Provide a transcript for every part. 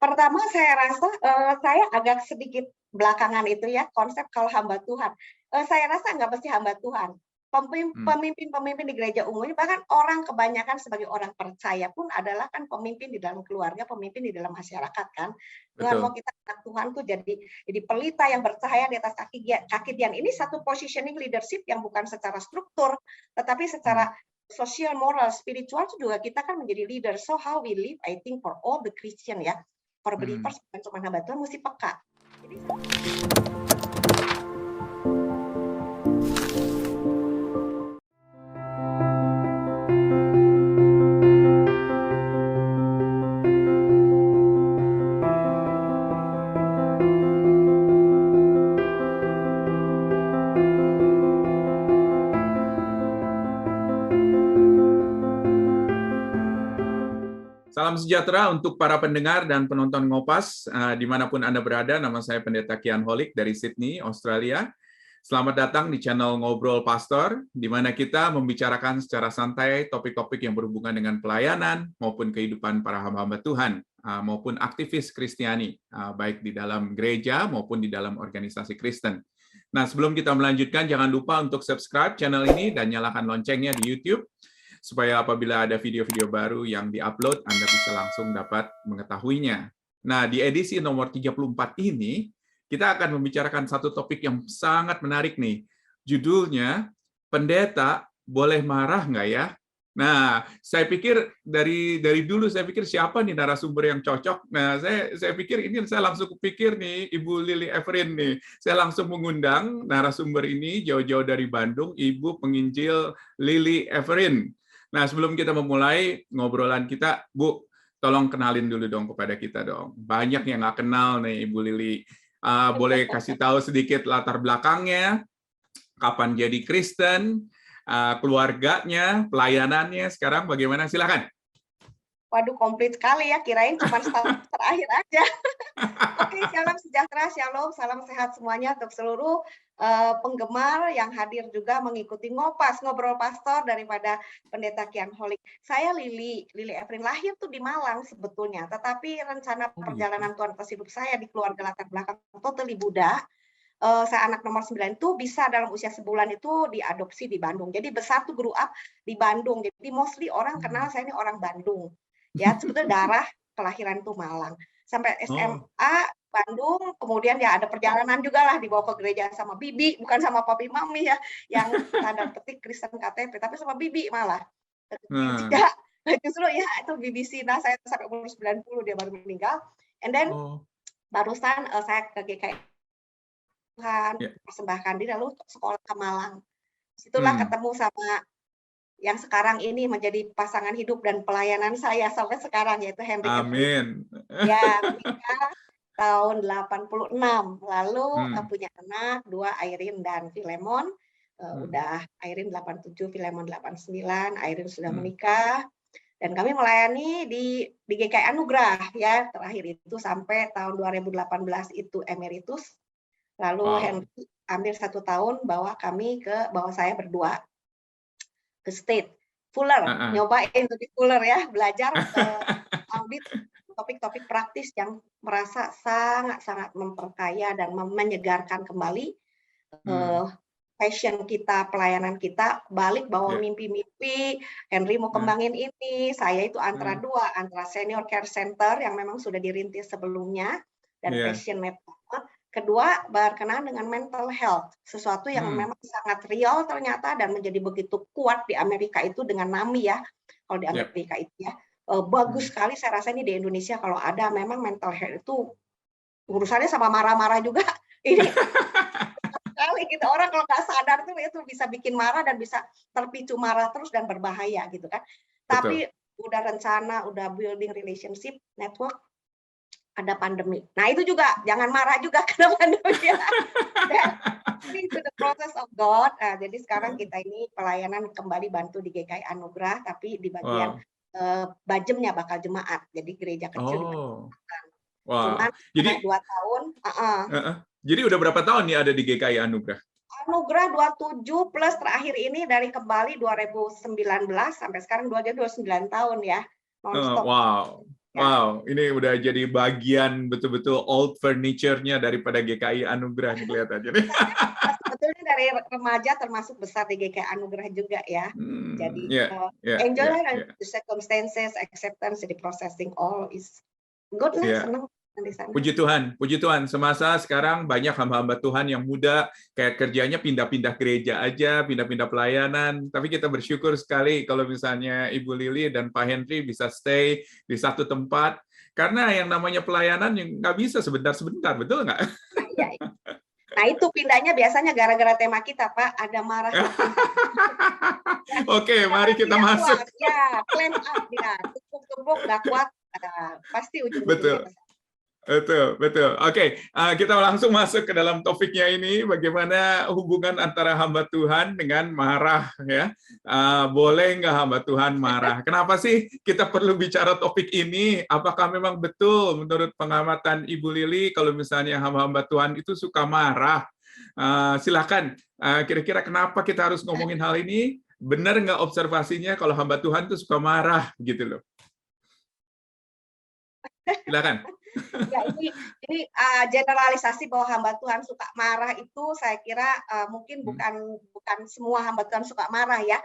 Pertama saya rasa, saya agak sedikit belakangan itu ya, konsep kalau hamba Tuhan. Saya rasa nggak mesti hamba Tuhan. Pemimpin-pemimpin di gereja umumnya, bahkan orang kebanyakan sebagai orang percaya pun adalah kan pemimpin di dalam keluarga, pemimpin di dalam masyarakat kan. Tuhan mau Betul. kita anak Tuhan tuh jadi pelita yang bercahaya di atas kaki Tian. Ini satu positioning leadership yang bukan secara struktur, tetapi secara sosial, moral, spiritual itu juga kita kan menjadi leader. So how we live, I think for all the Christian ya, for believers bukan cuma hamba Tuhan, mesti peka. Jadi, Salam sejahtera untuk para pendengar dan penonton Ngopas, dimanapun Anda berada. Nama saya Pendeta Kian Holik dari Sydney, Australia. Selamat datang di channel Ngobrol Pastor, di mana kita membicarakan secara santai topik-topik yang berhubungan dengan pelayanan maupun kehidupan para hamba-hamba Tuhan, maupun aktivis Kristiani, baik di dalam gereja maupun di dalam organisasi Kristen. Nah, sebelum kita melanjutkan, jangan lupa untuk subscribe channel ini dan nyalakan loncengnya di YouTube, supaya apabila ada video-video baru yang diupload, Anda bisa langsung dapat mengetahuinya. Nah, di edisi nomor 34 ini, kita akan membicarakan satu topik yang sangat menarik nih. Judulnya, Pendeta boleh marah nggak ya? Nah, saya pikir dari dulu saya pikir siapa nih narasumber yang cocok. Nah, saya pikir ini saya langsung kepikir nih Ibu Lily Everin nih. Saya langsung mengundang narasumber ini jauh-jauh dari Bandung, Ibu Penginjil Lily Everin. Nah, sebelum kita memulai ngobrolan kita, Bu, tolong kenalin dulu dong kepada kita dong. Banyak yang nggak kenal nih Ibu Lily. Boleh kasih tahu sedikit latar belakangnya, kapan jadi Kristen, keluarganya, pelayanannya sekarang bagaimana? Silakan. waduh, komplit sekali ya, kirain cuma status terakhir aja. Oke, salam sejahtera, shalom, salam sehat semuanya untuk seluruh penggemar yang hadir juga mengikuti Ngopas, Ngobrol Pastor daripada Pendeta Kian Holik. Saya Lily Everin, lahir tuh di Malang sebetulnya, tetapi rencana perjalanan Tuhan atas hidup saya di keluarga latar belakang totally Buddha. Saya anak nomor 9 itu bisa dalam usia sebulan itu diadopsi di Bandung. Jadi besar tuh grow up di Bandung. Jadi mostly orang kenal saya ini orang Bandung. Ya, sebetulnya darah kelahiran itu Malang. Sampai SMA Bandung, kemudian ya ada perjalanan juga lah dibawa ke gereja sama bibi, bukan sama papi mami ya, yang tanda petik Kristen KTP, tapi sama bibi malah. Ya, justru ya itu bibi Sina, saya sampai umur 90 dia baru meninggal. And then barusan saya ke GKI Tuhan, persembahkan diri lalu sekolah ke Malang. Situlah ketemu sama yang sekarang ini menjadi pasangan hidup dan pelayanan saya sampai sekarang, yaitu Henry Everin. Ya, menikah tahun 86, lalu punya anak 2, Airin dan Filemon. Udah Airin 87, Filemon 89, Airin sudah menikah. Dan kami melayani di GKI Anugerah ya, terakhir itu sampai tahun 2018 itu emeritus. Lalu Henry ambil 1 tahun bawa saya berdua ke state Fuller, nyobain lebih Fuller ya, belajar audit topik-topik praktis yang merasa sangat-sangat memperkaya dan menyegarkan kembali passion kita, pelayanan kita, balik bawa mimpi-mimpi. Henry mau kembangin ini, saya itu antara Senior Care Center yang memang sudah dirintis sebelumnya dan passionate. Kedua, berkenaan dengan mental health, sesuatu yang memang sangat real ternyata dan menjadi begitu kuat di Amerika itu dengan NAMI ya, kalau di Amerika itu ya. Bagus sekali, saya rasa ini di Indonesia kalau ada memang mental health itu urusannya sama marah-marah juga. Ini sekali gitu, orang kalau nggak sadar tuh itu bisa bikin marah dan bisa terpicu marah terus dan berbahaya gitu kan. Tapi udah rencana, udah building relationship, network, ada pandemi. Nah itu juga jangan marah juga karena pandemi ya. Ini itu the process of God. Nah, jadi sekarang kita ini pelayanan kembali bantu di GKI Anugerah, tapi di bagian bajemnya bakal jemaat. Jadi gereja kecil. Cuman jadi 2 tahun. Jadi udah berapa tahun nih ada di GKI Anugerah? Anugerah 27 plus terakhir ini dari kembali 2019 sampai sekarang 29 tahun ya. Non-stop. Wow. Wow, ini udah jadi bagian betul-betul old furniture-nya daripada GKI Anugerah nih kelihatannya. Sebetulnya dari remaja termasuk besar di GKI Anugerah juga ya. Jadi enjoy lah the circumstances, acceptance, the processing all is good lah, senang di sana. Puji Tuhan. Semasa sekarang banyak hamba-hamba Tuhan yang muda, kayak kerjanya pindah-pindah gereja aja, pindah-pindah pelayanan. Tapi kita bersyukur sekali kalau misalnya Ibu Lili dan Pak Henry bisa stay di satu tempat. Karena yang namanya pelayanan yang nggak bisa sebentar-sebentar, betul nggak? Nah itu pindahnya biasanya gara-gara tema kita, Pak. Ada marah. Oke, mari kita masuk. Ya, plan up ya, tumpuk-tumpuk nggak kuat, pasti ujung-ujungnya. Betul. Oke, kita langsung masuk ke dalam topiknya ini, bagaimana hubungan antara hamba Tuhan dengan marah, ya. Boleh nggak hamba Tuhan marah? Kenapa sih kita perlu bicara topik ini? Apakah memang betul menurut pengamatan Ibu Lili kalau misalnya hamba-hamba Tuhan itu suka marah? Silakan, kira-kira kenapa kita harus ngomongin hal ini? Benar nggak observasinya kalau hamba Tuhan itu suka marah, gitu loh? Silakan. Ya, ini generalisasi bahwa hamba Tuhan suka marah itu saya kira mungkin bukan semua hamba Tuhan suka marah ya.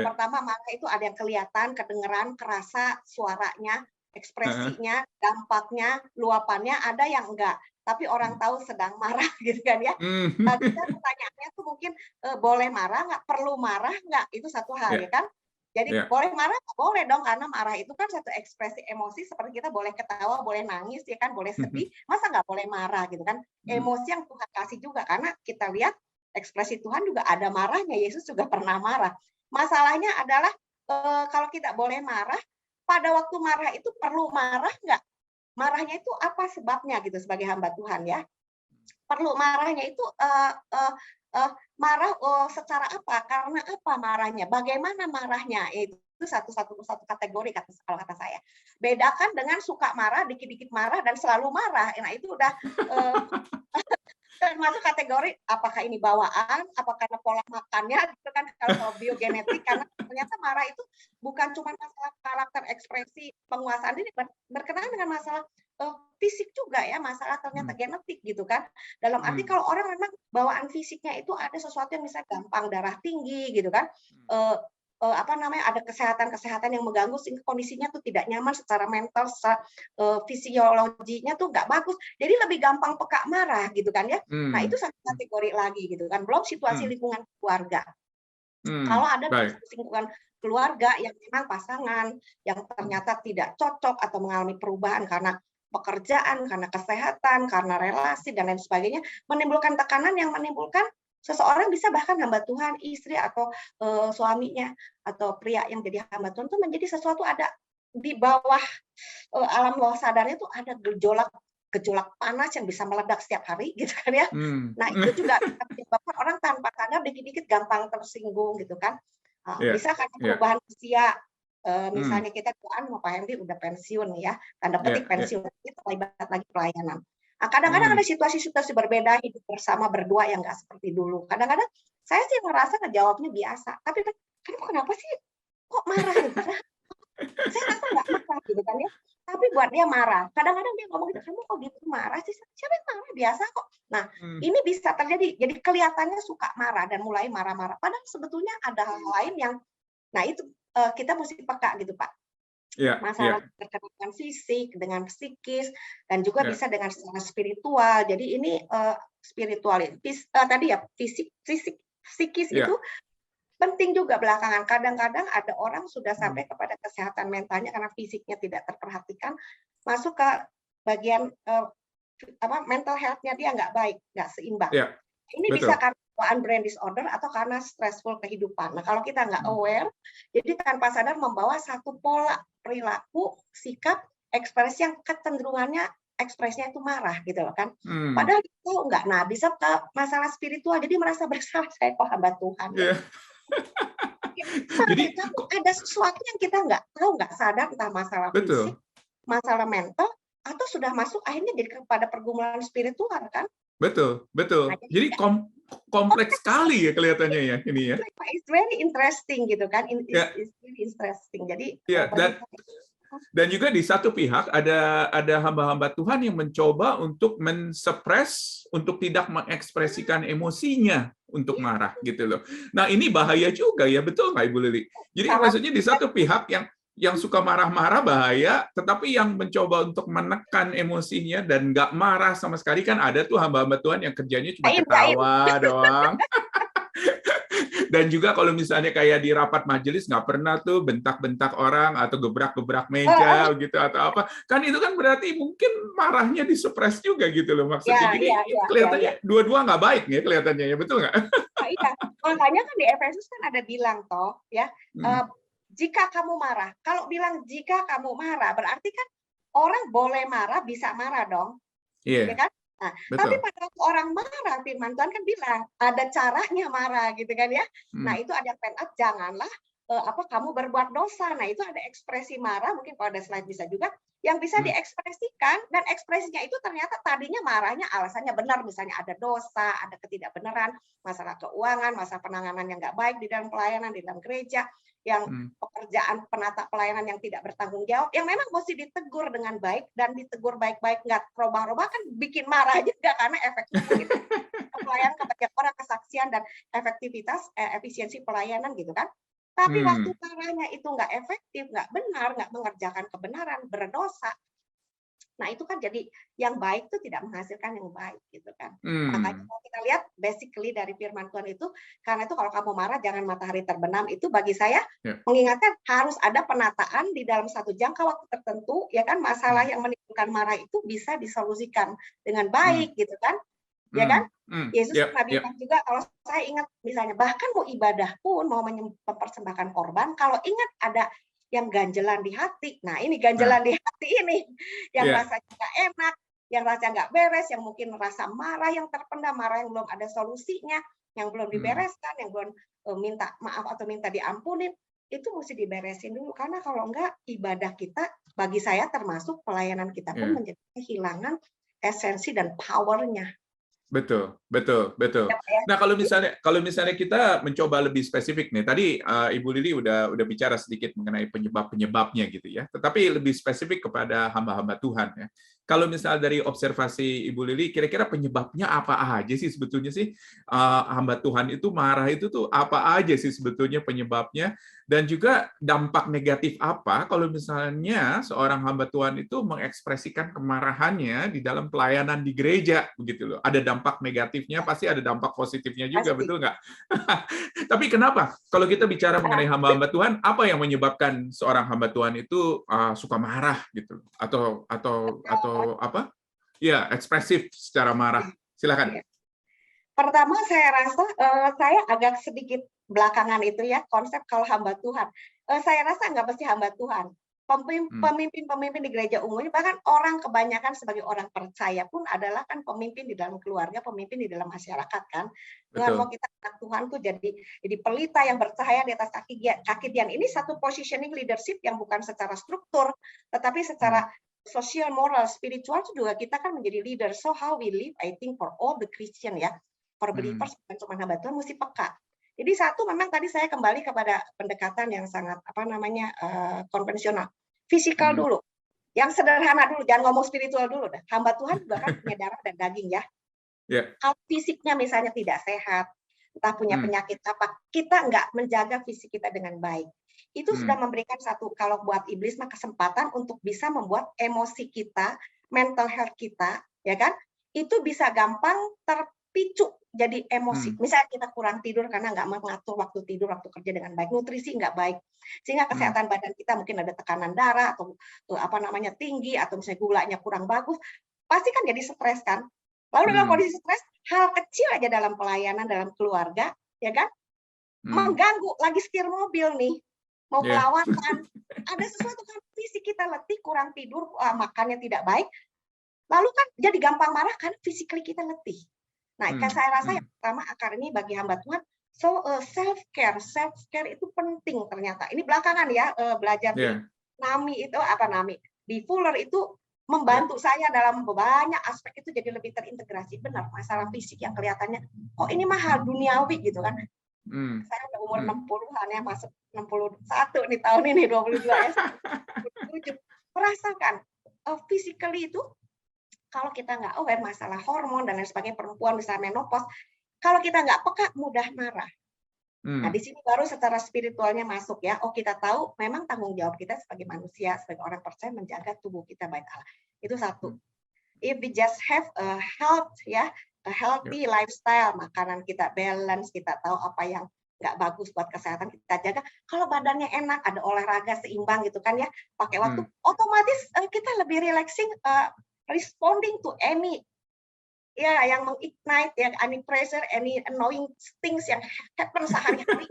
Pertama, marah itu ada yang kelihatan, kedengeran, kerasa suaranya, ekspresinya, dampaknya, luapannya, ada yang enggak. Tapi orang tahu sedang marah gitu kan ya. Kita pertanyaannya tuh mungkin boleh marah nggak, perlu marah nggak, itu satu hal ya kan. Jadi boleh marah, boleh dong, karena marah itu kan satu ekspresi emosi, seperti kita boleh ketawa, boleh nangis, ya kan, boleh sedih, masa nggak boleh marah gitu kan? Emosi yang Tuhan kasih juga, karena kita lihat ekspresi Tuhan juga ada marahnya, Yesus juga pernah marah. Masalahnya adalah kalau kita boleh marah, pada waktu marah itu perlu marah nggak? Marahnya itu apa sebabnya gitu sebagai hamba Tuhan ya? Perlu marahnya itu marah secara apa? Karena apa marahnya? Bagaimana marahnya? Itu satu kategori kalau kata saya. Bedakan dengan suka marah, dikit-dikit marah dan selalu marah. Nah itu udah termasuk kategori apakah ini bawaan, apakah karena pola makannya, gitu kan, kalau biogenetik, karena ternyata marah itu bukan cuma masalah karakter, ekspresi, penguasaan diri, berkenaan dengan masalah fisik juga ya, masalah ternyata genetik gitu kan. Dalam arti kalau orang memang bawaan fisiknya itu ada sesuatu yang misalnya gampang darah tinggi gitu kan, ada kesehatan yang mengganggu sehingga kondisinya tuh tidak nyaman secara mental, secara fisiologinya tuh nggak bagus, jadi lebih gampang peka marah gitu kan ya. Nah itu satu kategori lagi gitu kan, belum situasi lingkungan keluarga. Kalau ada lingkungan keluarga yang memang pasangan yang ternyata tidak cocok atau mengalami perubahan karena pekerjaan, karena kesehatan, karena relasi dan lain sebagainya, menimbulkan tekanan yang menimbulkan seseorang bisa bahkan hamba Tuhan, istri atau suaminya atau pria yang jadi hamba Tuhan itu menjadi sesuatu ada di bawah alam bawah sadarnya itu ada gejolak panas yang bisa meledak setiap hari gitu kan ya. Nah itu juga menyebabkan orang tanpa sadar dikit-dikit gampang tersinggung gitu kan. Bisa karena perubahan usia. Misalnya kita doan mau Pak Henry udah pensiun ya, tanda petik pensiun, itu terlibat lagi pelayanan. Kadang-kadang ada situasi-situasi berbeda, hidup bersama berdua yang nggak seperti dulu. Kadang-kadang saya sih ngerasa ngejawabnya biasa, tapi kamu kenapa sih kok marah gitu? Saya rasa nggak marah gitu kan ya, tapi buat dia marah. Kadang-kadang dia ngomong gitu, kamu kok gitu marah sih? Siapa yang marah? Biasa kok. Nah ini bisa terjadi, jadi kelihatannya suka marah dan mulai marah-marah. Padahal sebetulnya ada hal lain yang, nah itu kita mesti peka gitu Pak. Masalah terkait dengan fisik, dengan psikis, dan juga bisa dengan secara spiritual. Jadi ini spiritualitas tadi ya, fisik, psikis itu penting juga belakangan. Kadang-kadang ada orang sudah sampai kepada kesehatan mentalnya karena fisiknya tidak terperhatikan, masuk ke bagian mental health-nya dia nggak baik, nggak seimbang. Ini bisa karena bawaan brain disorder atau karena stressful kehidupan. Nah, kalau kita nggak aware, jadi tanpa sadar membawa satu pola perilaku, sikap, ekspresi yang kecenderungannya ekspresinya itu marah gitu loh kan. Padahal itu nggak. Nah, bisa ke masalah spiritual, jadi merasa bersalah, saya kok hamba Tuhan. Jadi ada sesuatu yang kita nggak tahu, nggak sadar, entah masalah fisik, masalah mental, atau sudah masuk akhirnya jadi kepada pergumulan spiritual kan. Betul. Nah, jadi kompleks sekali ya kelihatannya ya ini ya. It's very interesting gitu kan. It's very interesting. Jadi Dan juga di satu pihak ada hamba-hamba Tuhan yang mencoba untuk mensuppress, untuk tidak mengekspresikan emosinya untuk marah gitu loh. Nah ini bahaya juga ya, betul nggak Ibu Lili? Jadi Sangat. maksudnya di satu pihak yang suka marah-marah bahaya, tetapi yang mencoba untuk menekan emosinya dan nggak marah sama sekali, kan ada tuh hamba-hamba Tuhan yang kerjanya cuma Jaim, jaim. ketawa doang. Dan juga kalau misalnya kayak di rapat majelis nggak pernah tuh bentak-bentak orang atau gebrak-gebrak meja gitu atau apa, kan itu kan berarti mungkin marahnya disupres juga gitu loh maksudnya. Ya, Jadi ya, ya, ya, ya. kelihatannya dua-dua nggak baik ya kelihatannya ya, betul nggak? Nah, iya, makanya kan di Efesus kan ada bilang toh ya, jika kamu marah. Kalau bilang jika kamu marah, berarti kan orang boleh marah, bisa marah dong, ya Iya, kan? Nah, tapi betul. pada waktu orang marah, firman Tuhan kan bilang ada caranya marah, gitu kan ya? Nah, Hmm, itu ada pen up, janganlah kamu berbuat dosa. Nah, itu ada ekspresi marah, mungkin kalau ada slide bisa juga, yang bisa hmm, diekspresikan, dan ekspresinya itu ternyata tadinya marahnya alasannya benar, misalnya ada dosa, ada ketidakbenaran, masalah keuangan, masalah penanganan yang nggak baik di dalam pelayanan, di dalam gereja, yang hmm. pekerjaan penata pelayanan yang tidak bertanggung jawab, yang memang mesti ditegur dengan baik, dan ditegur baik-baik, nggak robah-robah kan bikin marah juga, karena efeknya mungkin pelayanan kepada orang, kesaksian, dan efektivitas, efisiensi pelayanan gitu kan. Tapi waktu marahnya itu nggak efektif, nggak benar, nggak mengerjakan kebenaran, berdosa. Nah, itu kan jadi yang baik itu tidak menghasilkan yang baik gitu kan. Makanya Hmm. kalau kita lihat basically dari firman Tuhan itu, karena itu kalau kamu marah jangan matahari terbenam, itu bagi saya Ya. mengingatkan harus ada penataan di dalam satu jangka waktu tertentu, ya kan, masalah yang menimbulkan marah itu bisa disolusikan dengan baik gitu kan. Ya kan? Yesus Yep, pernah yep. bilang juga, kalau saya ingat misalnya, bahkan mau ibadah pun, mau mempersembahkan korban, kalau ingat ada yang ganjelan di hati. Nah, ini ganjelan Nah, di hati ini, yang ya. rasanya nggak enak, yang rasanya nggak beres, yang mungkin rasa marah yang terpendam, marah yang belum ada solusinya, yang belum dibereskan, yang belum minta maaf atau minta diampunin, itu mesti diberesin dulu. Karena kalau enggak, ibadah kita, bagi saya termasuk pelayanan kita pun Ya. menjadi kehilangan esensi dan power-nya. Betul, betul, betul. Ya, Pak, ya. Nah, kalau misalnya kita mencoba lebih spesifik nih, tadi Ibu Lili udah bicara sedikit mengenai penyebab-penyebabnya gitu ya. Tetapi lebih spesifik kepada hamba-hamba Tuhan ya. Kalau misalnya dari observasi Ibu Lili, kira-kira penyebabnya apa aja sih sebetulnya sih hamba Tuhan itu marah itu tuh apa aja sih sebetulnya penyebabnya, dan juga dampak negatif apa kalau misalnya seorang hamba Tuhan itu mengekspresikan kemarahannya di dalam pelayanan di gereja begitu loh. Ada dampak negatifnya, pasti ada dampak positifnya juga, Pasti. betul nggak? Tapi kenapa kalau kita bicara mengenai hamba-hamba Tuhan, apa yang menyebabkan seorang hamba Tuhan itu suka marah gitu, atau apa? Ya, ekspresif secara marah. Silakan. Pertama saya rasa saya agak sedikit belakangan itu ya konsep kalau hamba Tuhan. Saya rasa nggak mesti hamba Tuhan. Pemimpin-pemimpin di gereja umumnya, bahkan orang kebanyakan sebagai orang percaya pun adalah kan pemimpin di dalam keluarga, pemimpin di dalam masyarakat kan. Tuhan mau Betul. kita anak Tuhan tuh jadi pelita yang bercahaya di atas kaki Dian. Ini satu positioning leadership yang bukan secara struktur, tetapi secara sosial, moral, spiritual itu juga kita kan menjadi leader. So how we live, I think for all the Christian ya, for believers bukan cuma hamba Tuhan, mesti peka. Jadi satu, memang tadi saya kembali kepada pendekatan yang sangat konvensional, fisikal dulu, yang sederhana dulu, jangan ngomong spiritual dulu dah. Hamba Tuhan juga kan punya darah dan daging ya. Ya. Kalau fisiknya misalnya tidak sehat, entah punya penyakit apa, kita nggak menjaga fisik kita dengan baik. Itu sudah memberikan satu, kalau buat iblis mah kesempatan untuk bisa membuat emosi kita, mental health kita, ya kan, itu bisa gampang terpicu jadi emosi. Misalnya kita kurang tidur karena nggak mengatur waktu tidur, waktu kerja dengan baik, nutrisi nggak baik, sehingga kesehatan badan kita mungkin ada tekanan darah atau tinggi, atau misalnya gulanya kurang bagus, pasti kan jadi stres kan. Lalu dalam kondisi stres, hal kecil aja dalam pelayanan, dalam keluarga, ya kan, mengganggu. Lagi setir mobil nih, mau pelawatan, ada sesuatu kan fisik kita letih, kurang tidur, makannya tidak baik, lalu kan jadi gampang marah kan physically kita letih. Nah, saya rasa yang pertama akar ini bagi hamba Tuhan, self-care itu penting ternyata. Ini belakangan ya, belajar di NAMI itu, di Fuller itu membantu saya dalam banyak aspek itu jadi lebih terintegrasi. Benar, masalah fisik yang kelihatannya, oh ini mah hal duniawi gitu kan. Saya udah umur hmm. 60-an ya, masuk 61 nih tahun ini, 22 ya, 67. Merasakan physically itu kalau kita nggak aware masalah hormon dan lain sebagainya, perempuan bisa menopause, kalau kita nggak peka mudah marah. Nah, di sini baru secara spiritualnya masuk ya. Oh, kita tahu memang tanggung jawab kita sebagai manusia, sebagai orang percaya menjaga tubuh kita baik Allah. Itu satu. If we just have a health ya, a healthy lifestyle, makanan kita balance, kita tahu apa yang nggak bagus buat kesehatan kita jaga. Kalau badannya enak, ada olahraga seimbang gitu kan ya, pakai waktu, otomatis kita lebih relaxing, responding to any ya yang mengignite ya, any pressure, any annoying things yang happen sehari-hari.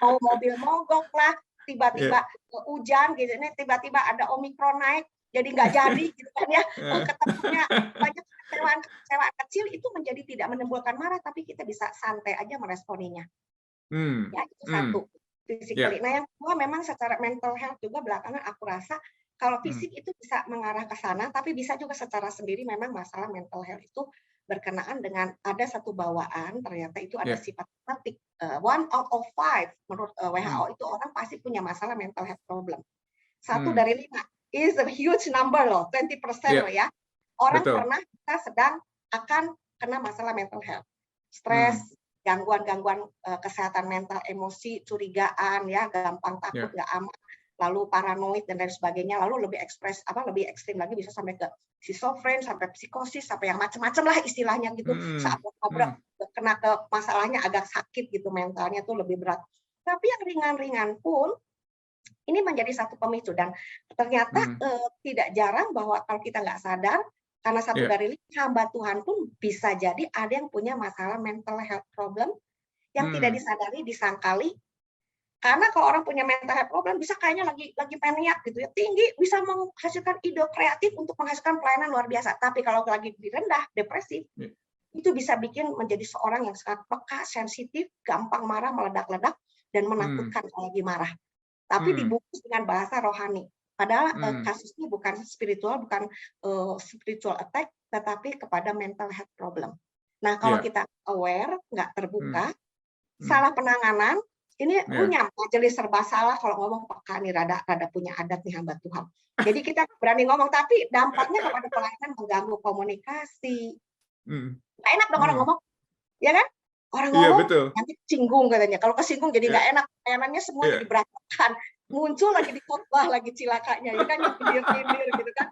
Mau mobil mogok lah, tiba-tiba hujan gitu, ini tiba-tiba ada Omicron naik, jadi nggak jadi gitu kan ya, ketemunya banyak kecewaan kecil itu menjadi tidak menimbulkan marah, tapi kita bisa santai aja meresponinya. Ya itu satu, physically. Nah yang kedua memang secara mental health juga belakangan aku rasa kalau fisik itu bisa mengarah ke sana, tapi bisa juga secara sendiri memang masalah mental health itu berkenaan dengan ada satu bawaan, ternyata itu ada sifat genetik. 1 out of 5 menurut WHO itu orang pasti punya masalah mental health problem. 1 dari 5 is a huge number loh, 20% loh ya. Orang pernah kita sedang akan kena masalah mental health. Stres, gangguan-gangguan kesehatan mental, emosi, curigaan ya, gampang takut, nggak aman, lalu paranoid dan lain sebagainya, lalu lebih lebih ekstrim lagi bisa sampai ke schizofren, sampai psikosis, sampai yang macam-macam lah istilahnya gitu. Saat ngobrol kena ke masalahnya agak sakit gitu, mentalnya tuh lebih berat. Tapi yang ringan-ringan pun ini menjadi satu pemicu dan ternyata tidak jarang bahwa kalau kita nggak sadar, karena satu dari 5 hamba Tuhan pun bisa jadi ada yang punya masalah mental health problem yang tidak disadari, disangkali. Karena kalau orang punya mental health problem bisa kayaknya lagi peniak gitu ya, tinggi, bisa menghasilkan ide kreatif untuk menghasilkan pelayanan luar biasa. Tapi kalau lagi di rendah, depresif, itu bisa bikin menjadi seorang yang sangat peka, sensitif, gampang marah, meledak-ledak, dan menakutkan kalau lagi marah. Tapi dibungkus dengan bahasa rohani. Padahal kasusnya bukan spiritual, bukan spiritual attack, tetapi kepada mental health problem. Nah, kalau kita aware, nggak terbuka, salah penanganan, ini runyam, majelis serba salah kalau ngomong peka nih, rada punya adat nih hamba Tuhan. Jadi kita berani ngomong, tapi dampaknya kepada pelayanan mengganggu komunikasi. Nggak enak dong orang ngomong, ya kan? Orang ngomong nanti singgung katanya. Kalau kesinggung jadi nggak enak, pelayanannya semua jadi berantakan. Muncul lagi di khotbah lagi cilakanya, ya kan, yang pindir-pindir gitu kan,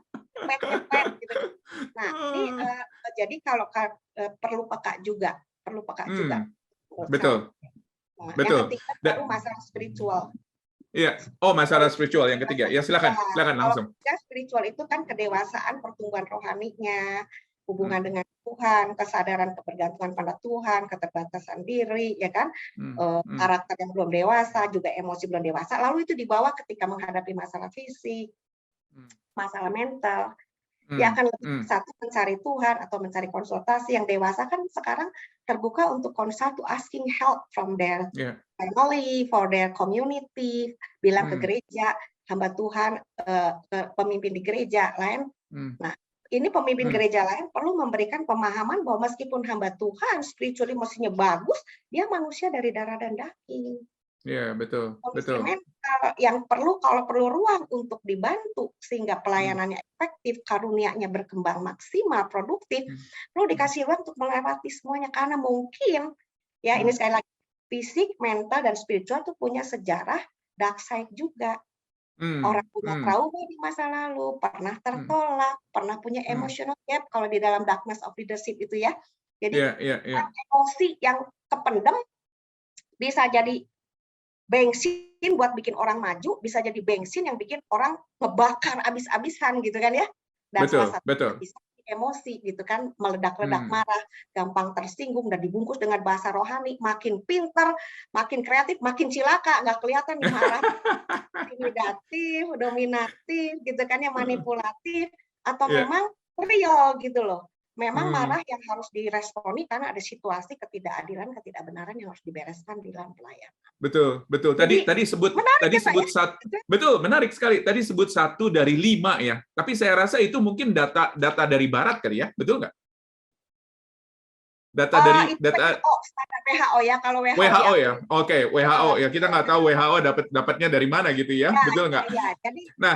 pet gitu. Nah, ini jadi kalau perlu peka juga. Betul. Nah, yang ketiga baru masalah spiritual. Iya. Oh, masalah spiritual yang ketiga. Ya, silakan langsung. Kalau spiritual itu kan kedewasaan, pertumbuhan rohaninya, hubungan dengan Tuhan, kesadaran kebergantungan pada Tuhan, keterbatasan diri, ya kan, karakter yang belum dewasa, juga emosi belum dewasa. Lalu itu dibawa ketika menghadapi masalah fisik, masalah mental. Dia akan lebih satu mencari Tuhan atau mencari konsultasi. Yang dewasa kan sekarang terbuka untuk consult to asking help from their family, for their community, bilang ke gereja, hamba Tuhan, pemimpin di gereja lain. Nah, ini pemimpin gereja lain perlu memberikan pemahaman bahwa meskipun hamba Tuhan spiritually emosinya bagus, dia manusia dari darah dan daging. Iya, betul. Mental yang kalau perlu ruang untuk dibantu sehingga pelayanannya efektif, karunia-nya berkembang maksimal, produktif, perlu dikasih ruang untuk melewati semuanya karena mungkin ya ini sekali lagi fisik, mental dan spiritual itu punya sejarah dark side juga. Orang punya trauma di masa lalu, pernah tertolak, pernah punya emotional gap kalau di dalam darkness of leadership itu ya. Jadi emosi yang kependem bisa jadi bensin buat bikin orang maju, bisa jadi bensin yang bikin orang ngebakar abis-abisan gitu kan ya. Dan salah satu bisa emosi gitu kan, meledak-ledak marah, gampang tersinggung dan dibungkus dengan bahasa rohani, makin pinter, makin kreatif, makin cilaka, nggak kelihatan nih marah, intimidatif, dominatif gitu kan ya, manipulatif, atau memang real gitu loh. Memang marah yang harus diresponi karena ada situasi ketidakadilan, ketidakbenaran yang harus dibereskan di dalam pelayanan. Betul. Tadi sebut satu. Betul, menarik sekali. Tadi sebut 1 dari 5 ya. Tapi saya rasa itu mungkin data dari barat kali ya. Betul nggak? Data dari Itu WHO, standar WHO ya. Kalau WHO WHO ya. diakui. Oke, WHO ya. Kita nggak tahu WHO dapatnya dari mana gitu ya. Ya, Betul nggak? ya. Jadi, Nah,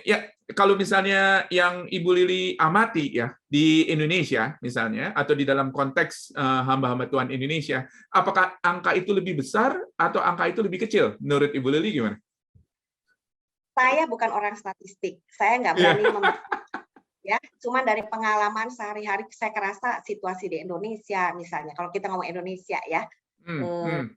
ya kalau misalnya yang Ibu Lili amati ya di Indonesia misalnya atau di dalam konteks hamba-hamba Tuhan Indonesia, apakah angka itu lebih besar atau angka itu lebih kecil? Menurut Ibu Lili gimana? saya bukan orang statistik. Saya nggak berani ya, cuma dari pengalaman sehari-hari saya kerasa situasi di Indonesia misalnya, kalau kita ngomong Indonesia ya,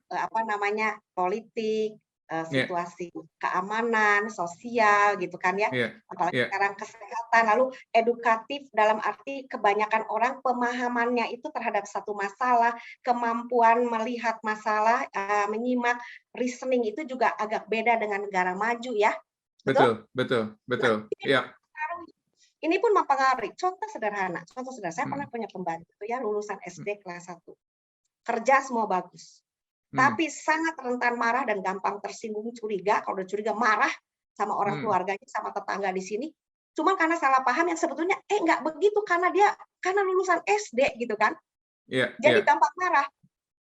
apa namanya, politik, situasi keamanan, sosial gitu kan ya, apalagi sekarang kesehatan, lalu edukatif dalam arti kebanyakan orang pemahamannya itu terhadap satu masalah, kemampuan melihat masalah, menyimak, reasoning itu juga agak beda dengan negara maju ya. Betul. Nah, Ya. ini pun mempengaruhi. Contoh sederhana, saya pernah punya pembantu ya, lulusan SD kelas 1. Kerja semua bagus. Tapi sangat rentan marah dan gampang tersinggung, curiga, kalau udah curiga marah sama orang keluarganya, sama tetangga di sini. Cuma karena salah paham yang sebetulnya nggak begitu karena lulusan SD gitu kan. Jadi gampang marah.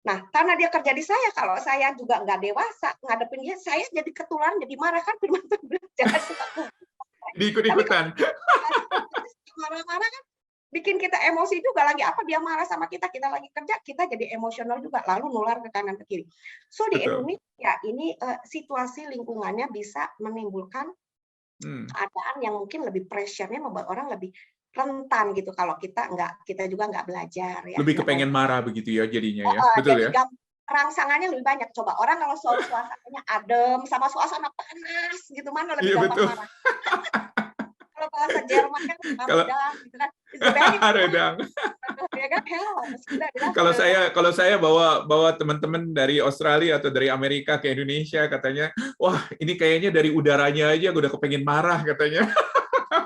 Nah, karena dia kerja di saya, kalau saya juga nggak dewasa ngadepin dia, saya jadi ketularan, jadi marah kan, firman Tuhan jangan suka diikut-ikutan. Marah-marah kan bikin kita emosi juga, lagi apa dia marah sama kita lagi kerja, kita jadi emosional juga, lalu nular ke kanan ke kiri. So di Indonesia ini situasi lingkungannya bisa menimbulkan keadaan yang mungkin lebih pressure-nya membuat orang lebih rentan gitu kalau kita juga nggak belajar ya. Lebih kepengen marah begitu ya jadinya ya. Betul jadi ya. rangsangannya lebih banyak. Coba orang kalau suasananya adem sama suasana panas gitu, mana lebih gampang marah. Kalau bahasa Jerman kan redang gitu kan. Redang. Kalau saya bawa teman-teman dari Australia atau dari Amerika ke Indonesia, katanya, wah ini kayaknya dari udaranya aja gue udah kepengen marah katanya.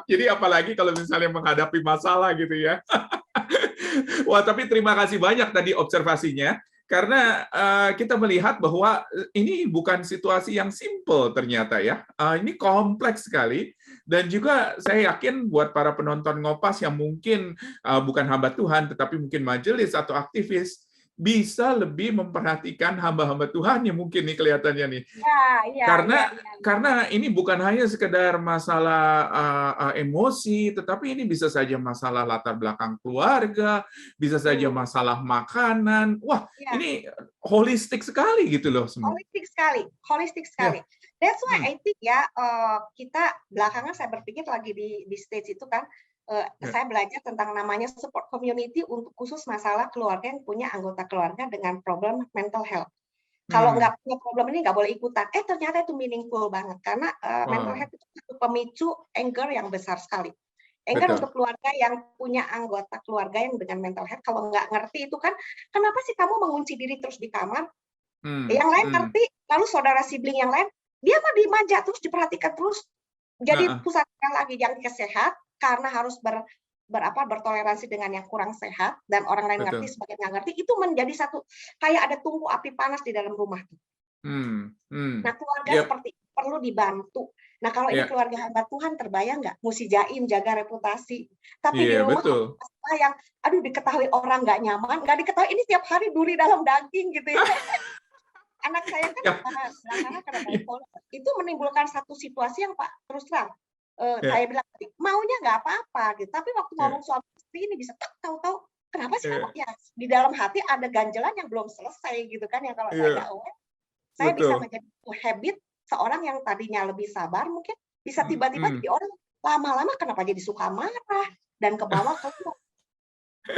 Jadi apalagi kalau misalnya menghadapi masalah gitu ya. Wah, tapi terima kasih banyak tadi observasinya. Karena kita melihat bahwa ini bukan situasi yang simple ternyata ya. Ini kompleks sekali. Dan juga saya yakin buat para penonton Ngopas yang mungkin bukan hamba Tuhan, tetapi mungkin majelis atau aktivis, bisa lebih memperhatikan hamba-hamba Tuhan yang mungkin nih kelihatannya nih. Karena ini bukan hanya sekedar masalah emosi, tetapi ini bisa saja masalah latar belakang keluarga, bisa saja masalah makanan. Wah, ini holistik sekali gitu loh semua. Holistik sekali. That's why I think ya, kita belakangan saya berpikir lagi di stage itu kan, saya belajar tentang namanya support community untuk khusus masalah keluarga yang punya anggota keluarga dengan problem mental health. Kalau nggak punya problem ini nggak boleh ikutan. Ternyata itu meaningful banget karena mental health itu satu pemicu anger yang besar sekali. Anger untuk keluarga yang punya anggota keluarga yang dengan mental health, kalau nggak ngerti itu kan, kenapa sih kamu mengunci diri terus di kamar? Yang lain ngerti, lalu saudara sibling yang lain, dia mah dimanja terus, diperhatikan terus, jadi pusat lagi yang sehat karena harus bertoleransi dengan yang kurang sehat dan orang lain ngerti sebagai nggak ngerti, itu menjadi satu kayak ada tungku api panas di dalam rumah. Nah, keluarga seperti perlu dibantu. Nah, kalau ini keluarga hamba Tuhan, terbayang nggak? Mesti jaim, jaga reputasi. Tapi di rumah yang diketahui orang nggak nyaman, nggak diketahui ini tiap hari duri dalam daging gitu ya. Anak saya kan belakangan karena bipolar, itu menimbulkan satu situasi yang Pak terus terang. Saya bilang maunya nggak apa-apa gitu, tapi waktu ngomong suami istri ini bisa tahu-tahu kenapa sih kamu ya di dalam hati ada ganjelan yang belum selesai gitu kan, yang kalau saya nggak aware, saya bisa menjadi habit seorang yang tadinya lebih sabar mungkin bisa tiba-tiba jadi orang lama-lama kenapa jadi suka marah dan ke bawah keluar.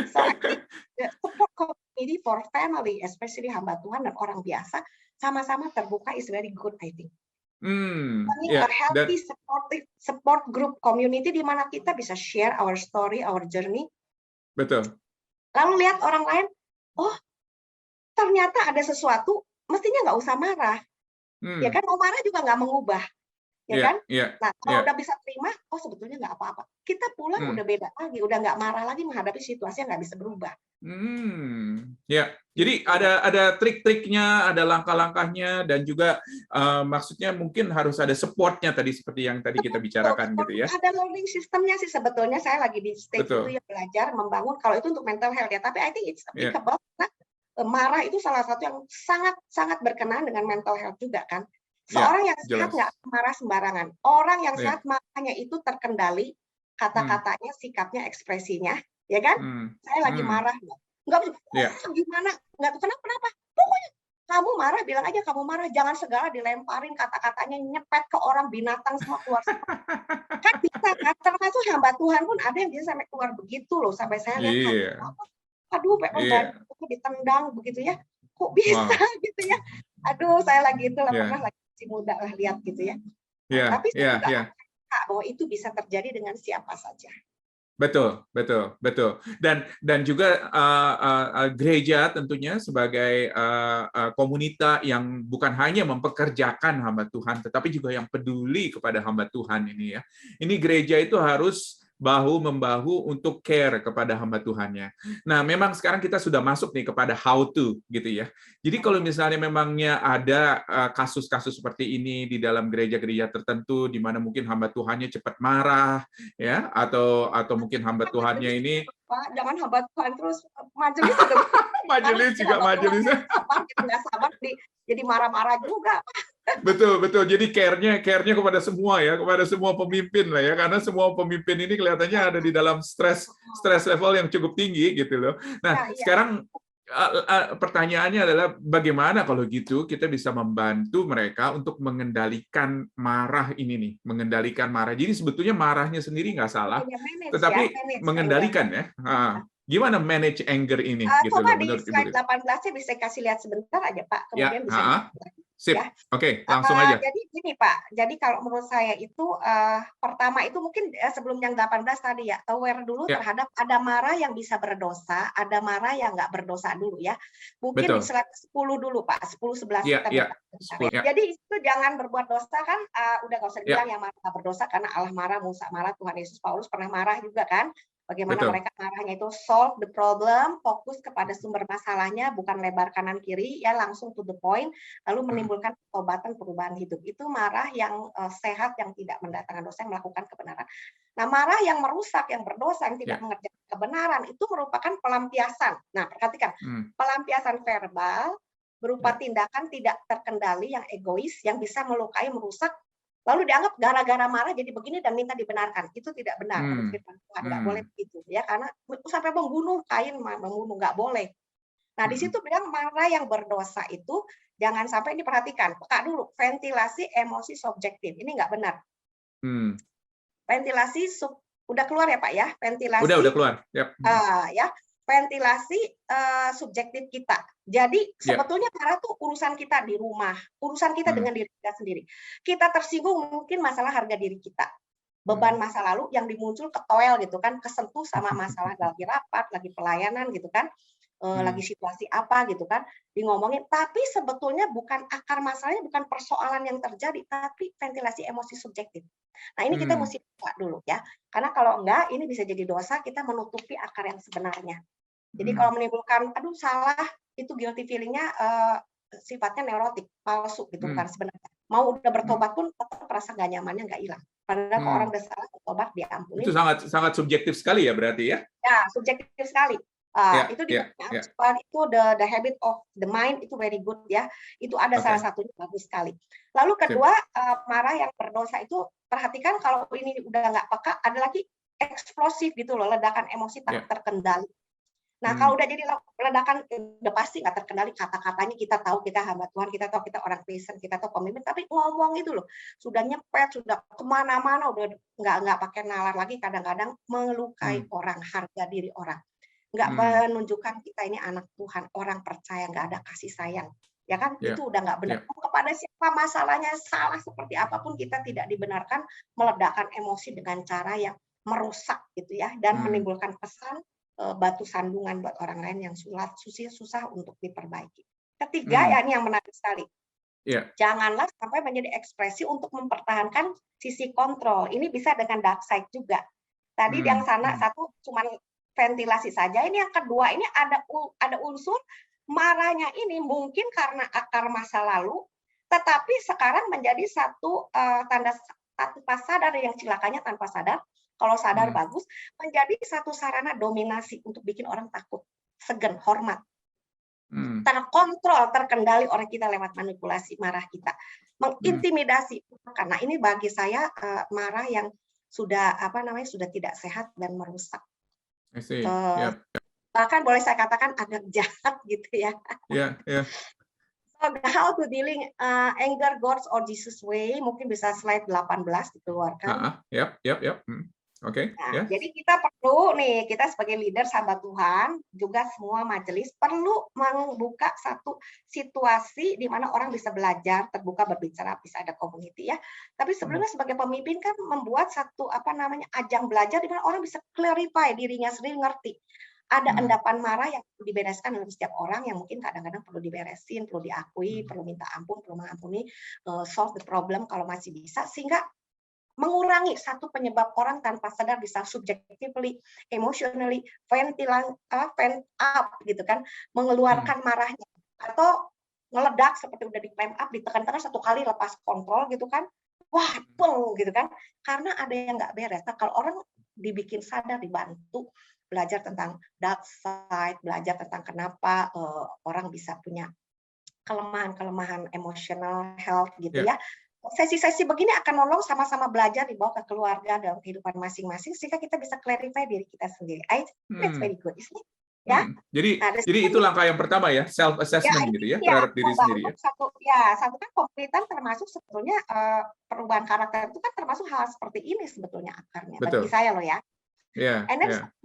So I think the support community for family, especially hamba Tuhan dan orang biasa, sama-sama terbuka is very good I think. A healthy support group community di mana kita bisa share our story, our journey. Betul. Lalu lihat orang lain, oh ternyata ada sesuatu, mestinya nggak usah marah. Ya kan, mau marah juga nggak mengubah. ya Iya, kan? iya, Nah, iya. kalau udah bisa terima, oh sebetulnya nggak apa-apa. Kita pulang udah beda lagi, udah nggak marah lagi menghadapi situasi yang nggak bisa berubah. Ya. Jadi Gitu. ada trik-triknya, ada langkah-langkahnya, dan juga maksudnya mungkin harus ada support-nya tadi seperti yang tadi kita bicarakan gitu ya. Ada learning system-nya sih sebetulnya. Saya lagi di stage itu Betul. ya belajar membangun. Kalau itu untuk mental health ya, tapi I think it's Ya, applicable karena marah itu salah satu yang sangat-sangat berkenaan dengan mental health juga kan. ya, Seorang yang sehat nggak jelas. marah sembarangan. Orang yang Ya. sehat marahnya itu terkendali, Hmm, kata-katanya, sikapnya, ekspresinya, ya kan? hmm, Saya lagi hmm. marah, nggak bisa, Ya. gimana? Nggak tahu kenapa? Pokoknya kamu marah, bilang aja kamu marah. Jangan segala dilemparin kata-katanya nyepet ke orang, binatang semua keluar. Kan bisa kan, termasuk hamba Tuhan pun ada yang bisa sampai keluar begitu loh, sampai saya lihat hamba Iya, Allah, aduh sampai iya. pembantu ditendang begitu ya, kok bisa Wow. gitu ya. Aduh saya lagi itulah pernah Ya, lagi masih muda lah lihat gitu ya. Nah, ya, tapi saya ya, juga ya. percaya bahwa itu bisa terjadi dengan siapa saja. Betul, betul, betul. Dan juga gereja tentunya sebagai komunitas yang bukan hanya mempekerjakan hamba Tuhan, tetapi juga yang peduli kepada hamba Tuhan ini ya. Ini gereja itu harus bahu-membahu untuk care kepada hamba Tuhannya. Nah, memang sekarang kita sudah masuk nih kepada how to gitu ya. Jadi kalau misalnya memangnya ada kasus-kasus seperti ini di dalam gereja-gereja tertentu di mana mungkin hamba Tuhannya cepat marah ya, atau mungkin hamba Tuhannya Majelis ini Pak, jangan hamba Tuhan terus, majelis juga sekarang majelis bikin juga hamba Tuhan majelis. nggak sabar, gitu nggak sabar jadi marah-marah juga. Betul, betul. Jadi care-nya kepada semua ya, kepada semua pemimpin lah ya, karena semua pemimpin ini kelihatannya ada di dalam stres level yang cukup tinggi gitu loh. Iya, Nah, iya. sekarang pertanyaannya adalah bagaimana kalau gitu kita bisa membantu mereka untuk mengendalikan marah ini nih, mengendalikan marah. Jadi sebetulnya marahnya sendiri nggak salah, Hanya manage ya, tetapi manage anger-nya. mengendalikan ya. Gimana manage anger ini gitu Coba loh di menurut Ibu? slide 18-nya bisa kasih lihat sebentar aja, Pak, Ya, kemudian bisa dibuka lagi, ya. sip. Oke, langsung aja. Jadi gini, Pak, jadi kalau menurut saya itu, pertama itu mungkin, sebelum yang 18 tadi ya, aware dulu Ya, terhadap ada marah yang bisa berdosa, ada marah yang nggak berdosa dulu ya. Mungkin di betul. slide 10 dulu, Pak, 10, 11 Iya, kita iya. buka sebentar 10 ya. ya. Jadi itu jangan berbuat dosa kan, udah nggak usah dibilang Ya, yang marah nggak berdosa karena Allah marah, Musa marah, Tuhan Yesus, Paulus pernah marah juga kan. Bagaimana betul. mereka marahnya itu solve the problem, fokus kepada sumber masalahnya, bukan lebar kanan kiri, ya langsung to the point, lalu Hmm, menimbulkan perubahan hidup. Itu marah yang sehat, yang tidak mendatangkan dosa, yang melakukan kebenaran. Nah, marah yang merusak, yang berdosa, yang tidak ya. mengerjakan kebenaran, itu merupakan pelampiasan. Nah, perhatikan, Hmm, pelampiasan verbal berupa ya. tindakan tidak terkendali, yang egois, yang bisa melukai, merusak, lalu dianggap gara-gara marah jadi begini dan minta dibenarkan. Itu tidak benar menurut Hmm, firman Tuhan, nggak boleh hmm, begitu ya, karena itu sampai membunuh, Kain membunuh, nggak boleh. Nah, di hmm, situ bilang marah yang berdosa itu jangan sampai diperhatikan. Peka dulu, ventilasi emosi subjektif. Ini nggak benar. hmm. Ventilasi udah keluar ya Pak ya? Udah Ventilasi keluar. Yap. ya, ventilasi subjektif kita. Jadi Ya. sebetulnya marah tuh urusan kita di rumah, urusan kita Hmm, dengan diri kita sendiri. Kita tersinggung mungkin masalah harga diri kita, beban hmm. masa lalu yang dimuncul ketoel gitu kan, kesentuh sama masalah lagi rapat, lagi pelayanan gitu kan, lagi Hmm, situasi apa gitu kan, ngomongin. Tapi sebetulnya bukan akar masalahnya, bukan persoalan yang terjadi, tapi ventilasi emosi subjektif. Nah ini kita hmm, mesti buka dulu ya, karena kalau enggak ini bisa jadi dosa, kita menutupi akar yang sebenarnya. Jadi hmm, kalau menimbulkan, aduh salah, itu guilty feeling-nya sifatnya neurotik, palsu gitu, bukan hmm, sebenarnya. Mau udah hmm, bertobat pun tetap rasa gak nyamannya nggak hilang. Padahal kalau orang hmm. udah salah bertobat Itu diampunin, sangat sangat subjektif sekali ya berarti ya? ya subjektif sekali. Ya, Itu di ya, ya. itu the habit of the mind itu very good ya. Itu ada salah Oke, satunya bagus sekali. Lalu sip. kedua, marah yang berdosa itu perhatikan kalau ini udah nggak peka, ada lagi eksplosif gitu loh, ledakan emosi tak Ya. terkendali. Nah, Hmm, kalau udah jadi ledakan, udah pasti nggak terkendali kata-katanya, kita tahu kita hamba Tuhan, kita tahu kita orang Kristen, kita tahu pemimpin, tapi ngomong itu loh, sudah nyepet, sudah kemana-mana, udah nggak pakai nalar lagi, kadang-kadang melukai hmm, orang, harga diri orang. Nggak hmm. menunjukkan kita ini anak Tuhan, orang percaya, nggak ada kasih sayang. Ya kan? Ya, Itu udah nggak benar. ya. Kepada siapa masalahnya, salah seperti apapun, kita tidak dibenarkan meledakkan emosi dengan cara yang merusak gitu ya, dan Hmm, menimbulkan kesan batu sandungan buat orang lain yang susah untuk diperbaiki. Ketiga, ya hmm, ini yang menarik sekali. Iya. Janganlah sampai menjadi ekspresi untuk mempertahankan sisi kontrol. Ini bisa dengan dark side juga. Tadi yang sana satu cuma ventilasi saja. Ini yang kedua, ini ada unsur marahnya ini mungkin karena akar masa lalu, tetapi sekarang menjadi satu tanda tanpa sadar, yang celakanya tanpa sadar. Kalau sadar bagus, menjadi satu sarana dominasi untuk bikin orang takut, segan, hormat. Terkontrol, terkendali oleh kita lewat manipulasi marah kita, mengintimidasi. Karena ini bagi saya marah yang sudah sudah tidak sehat dan merusak. I see. Yep. Bahkan boleh saya katakan agak jahat gitu ya. Yeah. So, how to dealing anger God's or Jesus way, mungkin bisa slide 18 dikeluarkan. Yep. Oke. Nah, jadi kita perlu nih, kita sebagai leader sahabat Tuhan, juga semua majelis perlu membuka satu situasi di mana orang bisa belajar, terbuka berbicara, bisa ada community ya. Tapi sebelumnya sebagai pemimpin kan membuat satu ajang belajar di mana orang bisa clarify dirinya sendiri, ngerti. Ada endapan marah yang perlu dibereskan dalam setiap orang, yang mungkin kadang-kadang perlu diberesin, perlu diakui, perlu minta ampun, perlu mengampuni, solve the problem kalau masih bisa, sehingga mengurangi satu penyebab orang tanpa sadar bisa subjectively, emotionally, vent up gitu kan, mengeluarkan marahnya atau meledak seperti udah di clamp up, ditekan-tekan satu kali lepas kontrol gitu kan, wah peng gitu kan, karena ada yang nggak beres. Nah, kalau orang dibikin sadar, dibantu belajar tentang dark side, belajar tentang kenapa orang bisa punya kelemahan emotional health gitu ya. Sesi-sesi begini akan nolong sama-sama belajar dibawa ke keluarga dalam kehidupan masing-masing, sehingga kita bisa clarify diri kita sendiri. That's very good, isn't it? Ya. Jadi itu langkah yang pertama ya, self assessment gitu ya, terhadap diri sendiri ya. Satu kan komunitas termasuk sebetulnya perubahan karakter itu kan termasuk hal seperti ini sebetulnya akarnya. Bagi saya loh ya. And then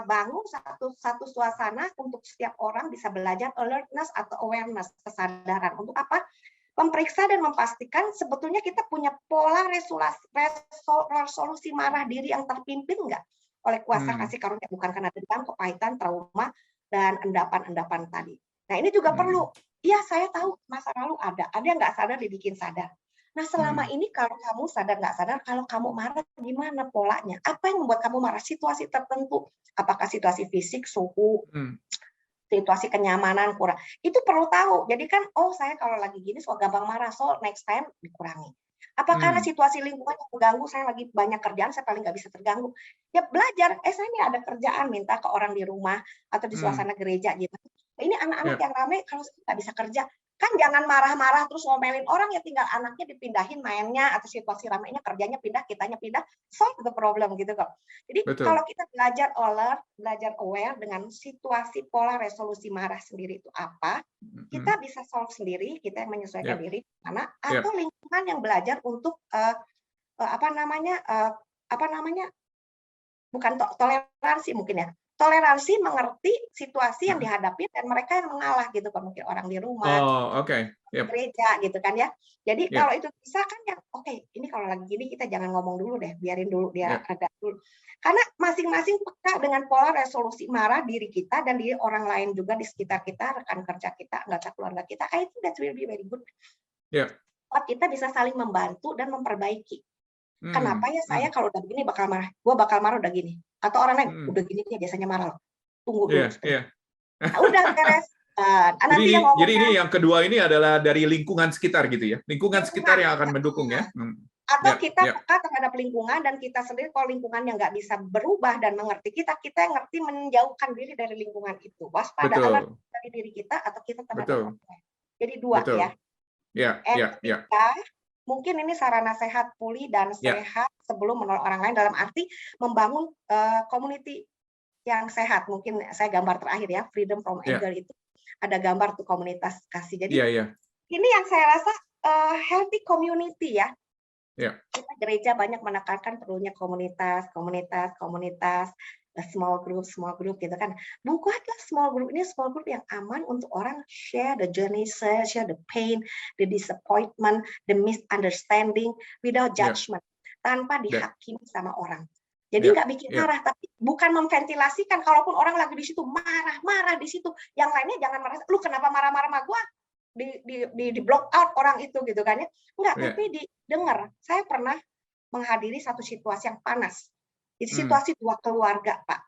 bangun satu suasana untuk setiap orang bisa belajar alertness atau awareness, kesadaran untuk apa? Memeriksa dan memastikan sebetulnya kita punya pola resolusi marah diri yang terpimpin nggak oleh kuasa kasih karunia, bukan karena dendam, kepahitan, trauma, dan endapan-endapan tadi. Nah ini juga perlu. Iya saya tahu masa lalu ada yang nggak sadar dibikin sadar. Nah selama ini kalau kamu sadar nggak sadar, kalau kamu marah gimana polanya? Apa yang membuat kamu marah? Situasi tertentu, apakah situasi fisik, suhu, situasi kenyamanan kurang, itu perlu tahu. Jadi kan, saya kalau lagi gini suka gampang marah, so next time dikurangi. Apa karena situasi lingkungan yang mengganggu, saya lagi banyak kerjaan, saya paling nggak bisa terganggu. Ya belajar, saya ini ada kerjaan, minta ke orang di rumah atau di suasana gereja gitu. Ini anak-anak yang ramai, kalau saya nggak bisa kerja, kan jangan marah-marah terus ngomelin orang, ya tinggal anaknya dipindahin mainnya atau situasi ramainya, kerjanya pindah, kitanya pindah, solve the problem gitu kok. Jadi kalau kita belajar alert, belajar aware dengan situasi pola resolusi marah sendiri itu apa, kita bisa solve sendiri, kita yang menyesuaikan diri mana, atau lingkungan yang belajar untuk bukan toleransi mungkin ya. Toleransi mengerti situasi yang dihadapi dan mereka yang mengalah gitu kan, mungkin orang di rumah, gereja gitu kan ya. Jadi kalau itu bisa kan ya ini kalau lagi gini kita jangan ngomong dulu deh, biarin dulu dia agak dulu. Karena masing-masing peka dengan pola resolusi marah diri kita dan diri orang lain juga di sekitar kita, rekan kerja kita, anggota keluarga kita. I think that will be very good. Kita bisa saling membantu dan memperbaiki. Kenapa ya saya kalau udah begini bakal marah, gue bakal marah udah gini. Atau orang lain udah gini dia biasanya marah loh. Tunggu dulu. Nah, udah beres. Jadi ini yang kedua ini adalah dari lingkungan sekitar gitu ya. Lingkungan sekitar yang akan mendukung ya. Atau kita peka terhadap lingkungan dan kita sendiri kalau lingkungan yang nggak bisa berubah dan mengerti kita yang ngerti menjauhkan diri dari lingkungan itu. Waspada alert dari diri kita atau kita terhadap orang lain. Jadi dua ya. Ketiga, mungkin ini sarana sehat, pulih, dan sehat sebelum menolong orang lain dalam arti membangun community yang sehat. Mungkin saya gambar terakhir ya, freedom from anger itu ada gambar tuh komunitas kasih. Jadi ini yang saya rasa healthy community ya. Kita gereja banyak menekankan perlunya komunitas, small group gitu kan. Buatlah small group ini small group yang aman untuk orang share the journey, share the pain, the disappointment, the misunderstanding without judgment, tanpa dihakimi sama orang. Jadi nggak bikin marah, tapi bukan memventilasikan. Kalaupun orang lagi di situ marah di situ, yang lainnya jangan marah. Lu kenapa marah-marah sama gua? di block out orang itu gitu kan ya. Enggak, Iya. tapi didengar. Saya pernah menghadiri satu situasi yang panas. Di Hmm. situasi dua keluarga, Pak.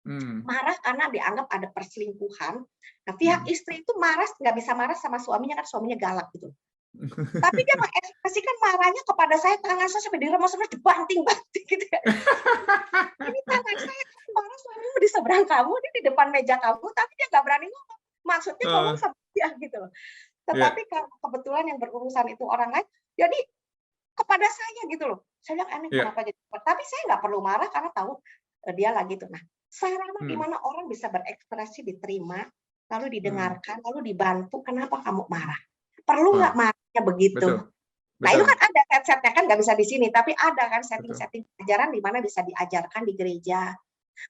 Hmm. Marah karena dianggap ada perselingkuhan. Nah, pihak istri itu marah, nggak bisa marah sama suaminya, kan suaminya galak gitu. Tapi dia mengekspresikan marahnya kepada saya, tangan saya sampai diremas-remas, dibanting-banting gitu ya. Ini tangan saya, kamu marah, suamimu di seberang kamu, dia di depan meja kamu, tapi dia nggak berani ngomong. Maksudnya ngomong sama dia gitu loh. Tetapi Iya. kalau kebetulan yang berurusan itu orang lain, jadi kepada saya gitu loh. Saya bilang, aneh Iya. kenapa jadi. Tapi saya nggak perlu marah karena tahu dia lagi itu. Nah, sarana di Hmm. mana orang bisa berekspresi diterima, lalu Hmm. didengarkan, lalu dibantu, kenapa kamu marah? Perlu nggak Wah, marahnya begitu? betul. Nah, itu Betul. kan ada set-setnya, kan nggak bisa di sini, tapi ada kan Betul. setting-setting ajaran di mana bisa diajarkan di gereja.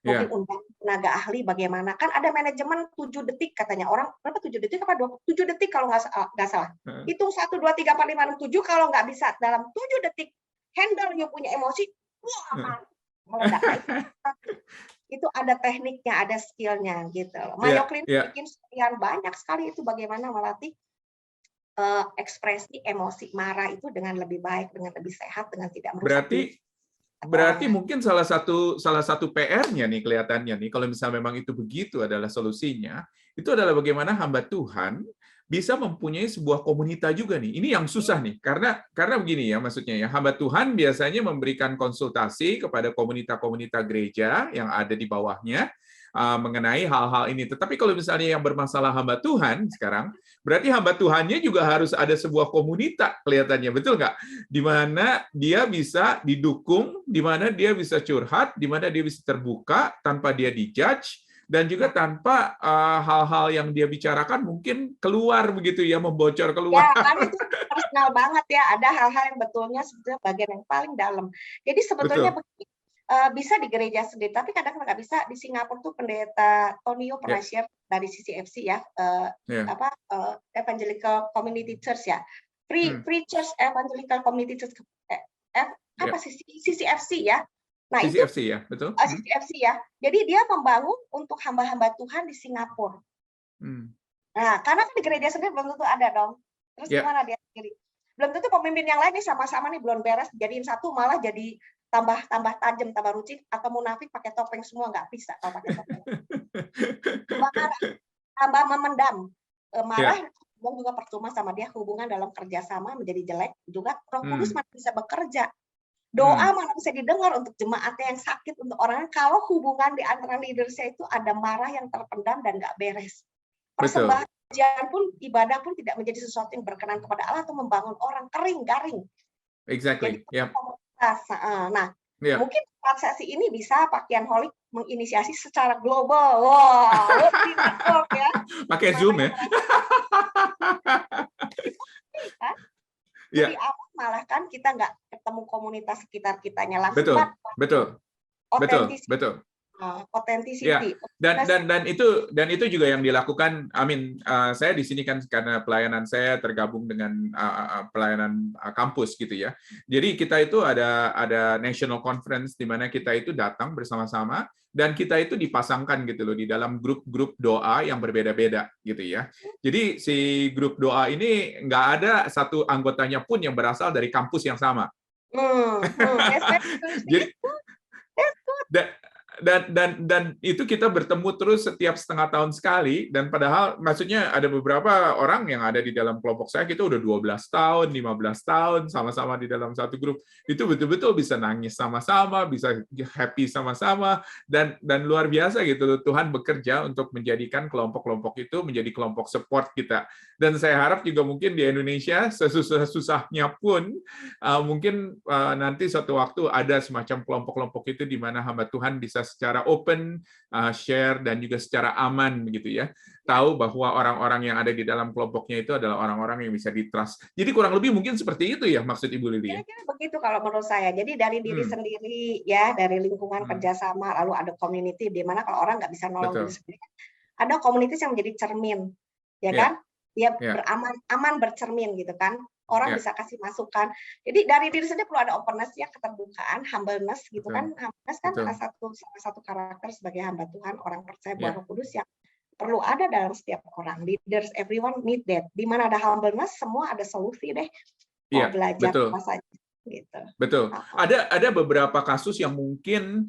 Mungkin Iya. undang tenaga ahli bagaimana. Kan ada manajemen 7 detik katanya. Orang berapa 7 detik apa 7 detik kalau nggak salah. Heeh. Hitung 1, 2, 3, 4, 5, 6, 7, kalau nggak bisa dalam 7 detik handle you punya emosi, wah, meledak. Nah, itu ada tekniknya, ada skill-nya gitu loh. Mayo Iya. Clinic Iya. bikin sekian banyak sekali itu bagaimana melatih ekspresi emosi marah itu dengan lebih baik, dengan lebih sehat, dengan tidak merusak diri atau orang Berarti lain. mungkin salah satu PR-nya nih kelihatannya nih, kalau misalnya memang itu begitu adalah solusinya, itu adalah bagaimana hamba Tuhan bisa mempunyai sebuah komunitas juga nih. Ini yang susah nih, karena begini ya maksudnya ya, hamba Tuhan biasanya memberikan konsultasi kepada komunitas-komunitas gereja yang ada di bawahnya mengenai hal-hal ini. Tetapi kalau misalnya yang bermasalah hamba Tuhan sekarang, berarti hamba Tuhannya juga harus ada sebuah komunitas kelihatannya, betul nggak? Di mana dia bisa didukung, di mana dia bisa curhat, di mana dia bisa terbuka tanpa dia dijudge, dan juga tanpa hal-hal yang dia bicarakan mungkin keluar begitu ya, membocor keluar. Ya, kan itu personal banget ya. Ada hal-hal yang betulnya sebetulnya bagian yang paling dalam. Jadi sebetulnya Betul. bisa di gereja sendiri, tapi kadang-kadang nggak bisa. Di Singapura tuh pendeta Tonio pernah Ya, share dari CCFC ya, ya. Evangelical Community Church ya, Free Church Evangelical Community Church, apa Ya. sih CCFC ya. Nah itu CCFC ya, betul. CCFC ya. Jadi dia membangun untuk hamba-hamba Tuhan di Singapura. Nah, karena kan di gereja sendiri belum tentu ada dong. Terus Ya. gimana dia sendiri? Belum tentu pemimpin yang lain nih sama-sama nih belum beres, jadiin satu malah jadi tambah tajam, tambah runcing, atau munafik pakai topeng semua, nggak bisa kalau pakai topeng. Tambah memendam, malah juga percuma sama dia, hubungan dalam kerjasama menjadi jelek, juga Roh Kudus mana bisa bekerja. Doa mana bisa didengar untuk jemaatnya yang sakit, untuk orang kalau hubungan di antara leadersnya itu ada marah yang terpendam dan nggak beres. Persembahan pun, ibadah pun tidak menjadi sesuatu yang berkenan kepada Allah atau membangun orang kering, garing. Exactly. Jadi komunitas. Nah, mungkin sesi ini bisa Pak Kian Holic menginisiasi secara global. Wah, di network ya. Pakai Zoom ya. Lebih aman malah kan kita nggak ketemu komunitas sekitar kitanya langsung. Betul. Authenticity. Ya, dan itu juga yang dilakukan. Saya di sini kan karena pelayanan saya tergabung dengan pelayanan kampus gitu ya. Jadi kita itu ada national conference di mana kita itu datang bersama-sama dan kita itu dipasangkan gitu loh di dalam grup-grup doa yang berbeda-beda gitu ya. Jadi si grup doa ini nggak ada satu anggotanya pun yang berasal dari kampus yang sama. Jadi dan itu kita bertemu terus setiap setengah tahun sekali, dan padahal maksudnya ada beberapa orang yang ada di dalam kelompok saya, kita udah 12 tahun, 15 tahun sama-sama di dalam satu grup. Itu betul-betul bisa nangis sama-sama, bisa happy sama-sama, dan luar biasa gitu. Tuhan bekerja untuk menjadikan kelompok-kelompok itu menjadi kelompok support kita. Dan saya harap juga mungkin di Indonesia sesusah-susahnya pun mungkin nanti suatu waktu ada semacam kelompok-kelompok itu di mana hamba Tuhan bisa secara open, share, dan juga secara aman begitu ya. Tahu bahwa orang-orang yang ada di dalam kelompoknya itu adalah orang-orang yang bisa di-trust. Jadi kurang lebih mungkin seperti itu ya maksud Ibu Lili. Kira-kira begitu kalau menurut saya. Jadi dari diri sendiri ya, dari lingkungan kerjasama, lalu ada community di mana kalau orang nggak bisa nolong diri sendiri, ada komunitas yang menjadi cermin, ya kan? Dia aman bercermin gitu kan. Orang bisa kasih masukan. Jadi dari diri sendiri perlu ada openness ya, keterbukaan, humbleness gitu kan. Humbleness kan salah satu karakter sebagai hamba Tuhan, orang percaya bahwa Roh Kudus yang perlu ada dalam setiap orang. Leaders, everyone need that. Di mana ada humbleness, semua ada solusi deh. Mau Iya, belajar betul. apa saja gitu. Betul. Ada beberapa kasus yang mungkin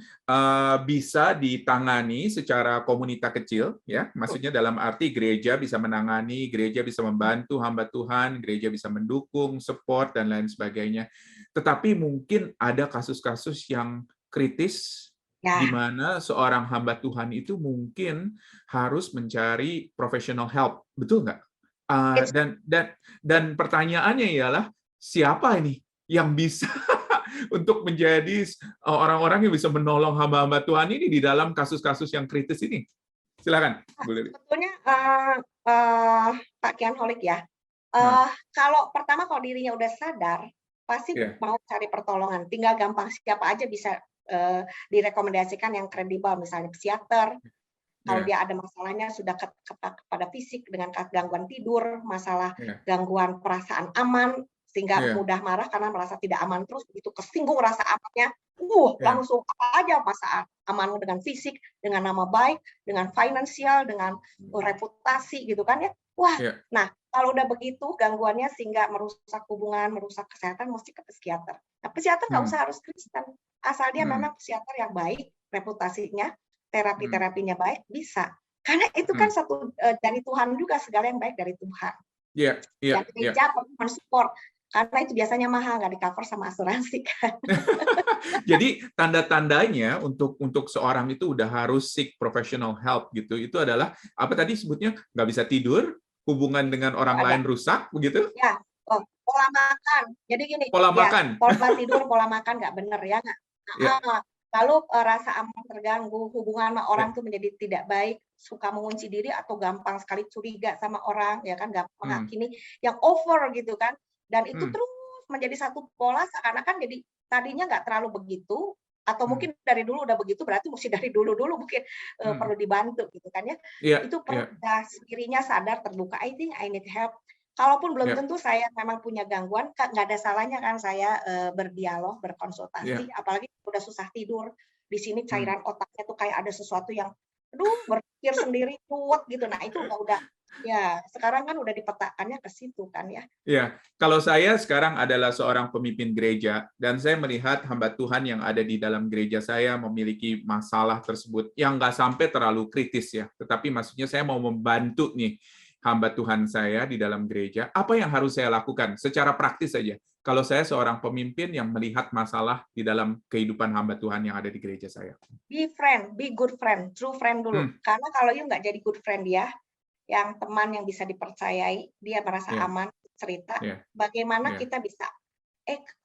bisa ditangani secara komunitas kecil, ya. Maksudnya dalam arti gereja bisa menangani, gereja bisa membantu hamba Tuhan, gereja bisa mendukung, support dan lain sebagainya. Tetapi mungkin ada kasus-kasus yang kritis di Ya, mana seorang hamba Tuhan itu mungkin harus mencari professional help, betul nggak? it's Dan pertanyaannya ialah siapa ini yang bisa untuk menjadi orang-orang yang bisa menolong hamba-hamba Tuhan ini di dalam kasus-kasus yang kritis ini. Silakan, Bu Lewi. sebetulnya Pak Kian Holik ya. Nah, Kalau pertama kalau dirinya udah sadar, pasti ya, mau cari pertolongan. Tinggal gampang siapa aja bisa direkomendasikan yang kredibel, misalnya psikiater. Kalau ya, dia ada masalahnya sudah kepada fisik dengan gangguan tidur, masalah ya, gangguan perasaan aman, sehingga ya, mudah marah karena merasa tidak aman terus, begitu kesinggung rasa amannya, ya, langsung apa aja masa aman dengan fisik, dengan nama baik, dengan finansial, dengan reputasi gitu kan ya. Wah, ya. nah kalau udah begitu gangguannya sehingga merusak hubungan, merusak kesehatan, mesti ke psikiater. Nah, psikiater nggak usah harus Kristen, asal dia memang psikiater yang baik, reputasinya, terapi-terapinya baik, bisa. Karena itu kan satu dari Tuhan juga, segala yang baik dari Tuhan. Ya, Dan ya, ya. gereja perlu mensupport, karena itu biasanya mahal, nggak di-cover sama asuransi kan. Jadi tanda-tandanya untuk seorang itu udah harus seek professional help gitu. Itu adalah apa tadi sebutnya, nggak bisa tidur, hubungan dengan orang Ada. lain rusak, begitu? Ya, pola makan. Jadi gini, Pola ya makan. pola tidur, pola makan nggak benar ya nggak. Ya, Lalu rasa aman terganggu, hubungan sama orang ya. tuh menjadi tidak baik, suka mengunci diri atau gampang sekali curiga sama orang, ya kan, gampang menghakimi, yang over gitu kan. Dan itu terus menjadi satu pola seakan-akan jadi tadinya nggak terlalu begitu, atau mungkin dari dulu udah begitu, berarti mesti dari dulu-dulu mungkin perlu dibantu gitu kan ya. Iya, Itu iya, perlu dirinya sadar terbuka, I think I need help. Kalaupun belum iya, tentu saya memang punya gangguan, nggak ada salahnya kan saya berdialog, iya. berkonsultasi, apalagi udah susah tidur. Di sini Hmm. cairan otaknya tuh kayak ada sesuatu yang, aduh, berpikir sendiri, ruwet gitu. Nah itu udah, ya sekarang kan udah dipetakannya ke situ kan ya. Ya, kalau saya sekarang adalah seorang pemimpin gereja dan saya melihat hamba Tuhan yang ada di dalam gereja saya memiliki masalah tersebut yang nggak sampai terlalu kritis ya, tetapi maksudnya saya mau membantu nih hamba Tuhan saya di dalam gereja. Apa yang harus saya lakukan secara praktis saja? Kalau saya seorang pemimpin yang melihat masalah di dalam kehidupan hamba Tuhan yang ada di gereja saya. Be friend, be good friend, true friend dulu. Karena kalau you nggak jadi good friend dia, yang teman yang bisa dipercayai, dia merasa Ya, aman cerita, ya, bagaimana ya, kita bisa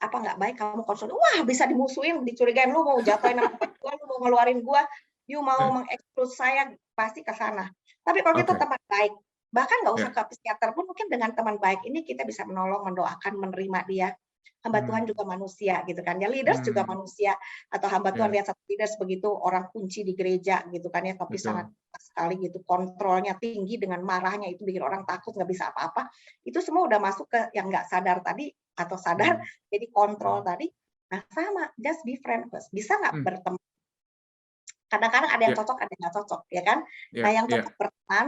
apa nggak baik kamu konsul, wah bisa dimusuhin, dicurigain, lu mau jatuhin nama baik gua, lu mau ngeluarin gua, you mau mengekspos saya, pasti ke sana. Tapi kalau kita Oke, teman baik, bahkan nggak usah ya, ke psikiater pun, mungkin dengan teman baik ini kita bisa menolong, mendoakan, menerima dia. Hamba Tuhan juga manusia gitu kan ya, leaders juga manusia, atau hamba Tuhan ya, lihat satu leaders begitu orang kunci di gereja gitu kan ya, tapi sangat betul, sekali gitu, kontrolnya tinggi dengan marahnya itu bikin orang takut nggak bisa apa-apa. Itu semua udah masuk ke yang nggak sadar tadi atau sadar, jadi kontrol tadi. Nah sama, just be friend first. Bisa nggak berteman? Kadang-kadang ada yang ya, cocok, ada yang nggak cocok, ya kan? Nah ya, yang ya, cocok berteman,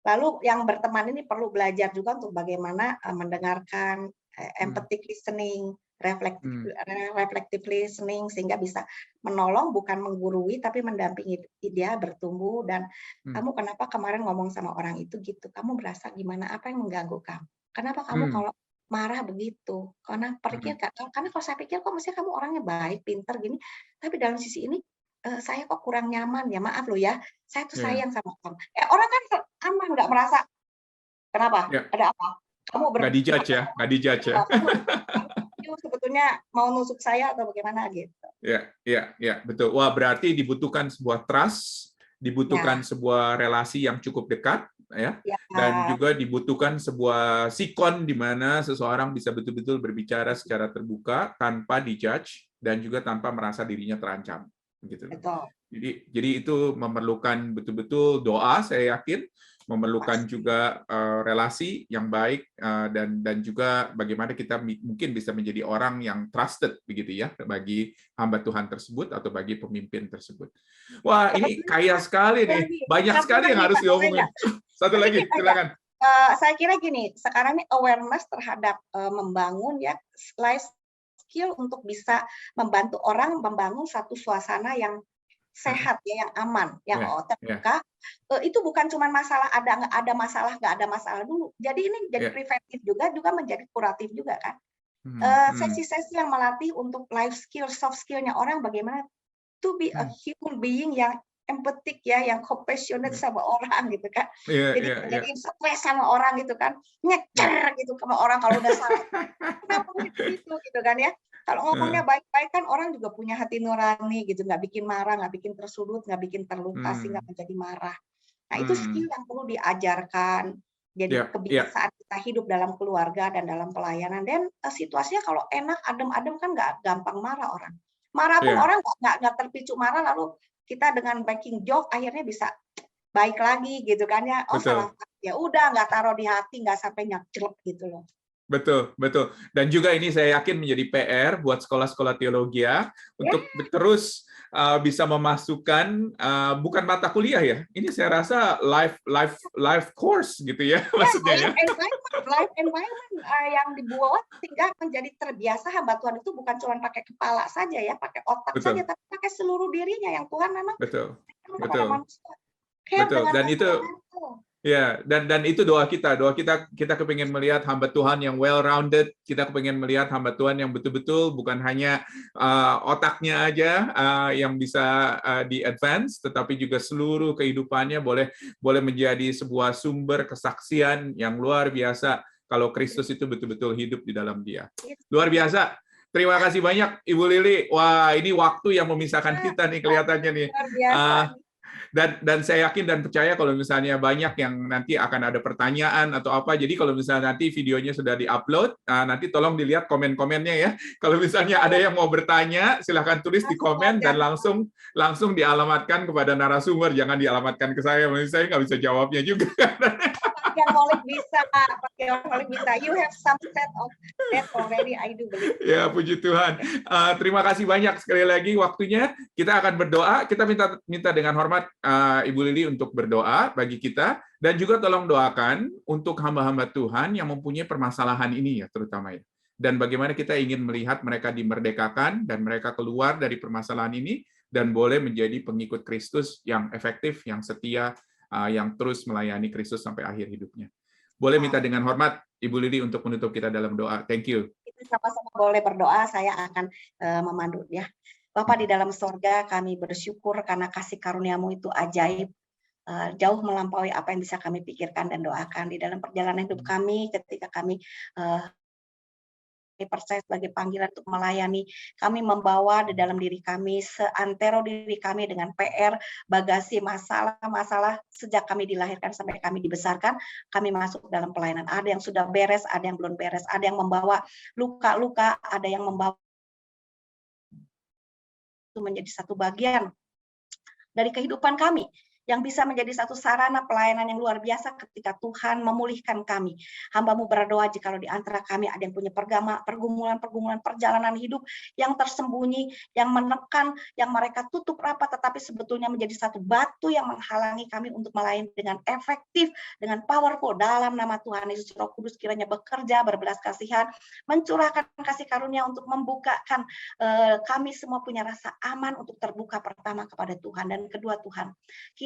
lalu yang berteman ini perlu belajar juga untuk bagaimana mendengarkan, empathic listening, reflective listening, sehingga bisa menolong, bukan menggurui, tapi mendampingi dia bertumbuh. Dan kamu kenapa kemarin ngomong sama orang itu gitu? Kamu merasa gimana? Apa yang mengganggu kamu? Kenapa kamu kalau marah begitu? Karena kalau saya pikir kok mestinya kamu orangnya baik, pintar gini, tapi dalam sisi ini saya kok kurang nyaman ya, maaf loh ya, saya tuh ya, sayang sama kamu. Orang kan aman, nggak merasa, kenapa? ya. Ada apa? Kamu Nggak dijudge ya, nggak dijudge ya. kamu sebetulnya mau nusuk saya atau bagaimana gitu. Ya, ya, ya, betul. Wah, berarti dibutuhkan sebuah trust, dibutuhkan Ya, sebuah relasi yang cukup dekat, ya, ya, dan juga dibutuhkan sebuah sikon di mana seseorang bisa betul-betul berbicara secara terbuka tanpa dijudge dan juga tanpa merasa dirinya terancam, gitu. betul. Jadi itu memerlukan betul-betul doa, saya yakin, memerlukan juga relasi yang baik dan juga bagaimana kita mungkin bisa menjadi orang yang trusted begitu ya bagi hamba Tuhan tersebut atau bagi pemimpin tersebut. Wah, ini kaya sekali nih, banyak sekali yang harus diomongin. Satu lagi, silakan. Saya kira gini, sekarang ini awareness terhadap membangun ya life skill untuk bisa membantu orang membangun satu suasana yang sehat ya, yang aman, yang terbuka. Itu bukan cuma masalah nggak ada masalah dulu. Jadi ini jadi preventif juga menjadi kuratif juga kan. Sesi-sesi yang melatih untuk life skill, soft skillnya orang bagaimana to be a human being yang empatik ya, yang compassionate sama orang gitu kan. Jadi stres sama orang gitu kan, ngecer gitu sama orang kalau udah salah. Kenapa gitu kan ya? Kalau ngomongnya baik-baik kan orang juga punya hati nurani gitu, nggak bikin marah, nggak bikin tersudut, nggak bikin terluka sehingga menjadi marah. Nah itu skill yang perlu diajarkan. Jadi kebiasaan kita hidup dalam keluarga dan dalam pelayanan. Dan situasinya kalau enak, adem-adem kan nggak gampang marah orang. Marah pun orang nggak terpicu marah lalu kita dengan backing joke akhirnya bisa baik lagi gitu kan ya. Oh salah, ya udah nggak taruh di hati, nggak sampai nyakclek gitu loh. Betul, betul. Dan juga ini saya yakin menjadi PR buat sekolah-sekolah teologi ya, untuk terus bisa memasukkan bukan mata kuliah ya. Ini saya rasa life course gitu ya maksudnya ya. Life environment yang dibuat sehingga menjadi terbiasa hamba Tuhan itu bukan cuma pakai kepala saja ya, pakai otak saja, tapi pakai seluruh dirinya yang Tuhan memang kepada manusia. Betul. Dan itu ya, dan itu doa kita kepingin melihat hamba Tuhan yang well-rounded, kita kepingin melihat hamba Tuhan yang betul-betul bukan hanya otaknya aja yang bisa di-advance, tetapi juga seluruh kehidupannya boleh menjadi sebuah sumber kesaksian yang luar biasa kalau Kristus itu betul-betul hidup di dalam dia. Luar biasa. Terima kasih banyak Ibu Lili. Wah, ini waktu yang memisahkan kita nih kelihatannya nih. Luar biasa. Dan saya yakin dan percaya kalau misalnya banyak yang nanti akan ada pertanyaan atau apa, jadi kalau misalnya nanti videonya sudah di-upload, nanti tolong dilihat komen-komennya ya. Kalau misalnya ada yang mau bertanya, silahkan tulis di komen dan langsung dialamatkan kepada narasumber, jangan dialamatkan ke saya nggak bisa jawabnya juga. Yang Holik bisa. You have some set of that already, I do believe. Ya, puji Tuhan. Terima kasih banyak sekali lagi waktunya. Kita akan berdoa. Kita minta dengan hormat Ibu Lili untuk berdoa bagi kita, dan juga tolong doakan untuk hamba-hamba Tuhan yang mempunyai permasalahan ini ya, terutama ya. Dan bagaimana kita ingin melihat mereka dimerdekakan dan mereka keluar dari permasalahan ini dan boleh menjadi pengikut Kristus yang efektif, yang setia, yang terus melayani Kristus sampai akhir hidupnya. Boleh minta dengan hormat Ibu Lili untuk menutup kita dalam doa. Thank you. Sama-sama boleh berdoa, saya akan memandu ya. Bapa di dalam sorga, kami bersyukur karena kasih karuniamu itu ajaib, jauh melampaui apa yang bisa kami pikirkan dan doakan di dalam perjalanan hidup kami ketika kami percaya sebagai panggilan untuk melayani. Kami membawa di dalam diri kami, seantero diri kami dengan PR, bagasi masalah-masalah sejak kami dilahirkan sampai kami dibesarkan, kami masuk dalam pelayanan. Ada yang sudah beres, ada yang belum beres, ada yang membawa luka-luka, ada yang membawa itu menjadi satu bagian dari kehidupan kami, yang bisa menjadi satu sarana pelayanan yang luar biasa ketika Tuhan memulihkan kami. Hamba-Mu berdoa jikalau di antara kami ada yang punya pergumulan perjalanan hidup yang tersembunyi, yang menekan, yang mereka tutup rapat, tetapi sebetulnya menjadi satu batu yang menghalangi kami untuk melayani dengan efektif, dengan powerful. Dalam nama Tuhan Yesus, Roh Kudus kiranya bekerja, berbelas kasihan, mencurahkan kasih karunia untuk membukakan kami semua punya rasa aman untuk terbuka pertama kepada Tuhan, dan kedua Tuhan,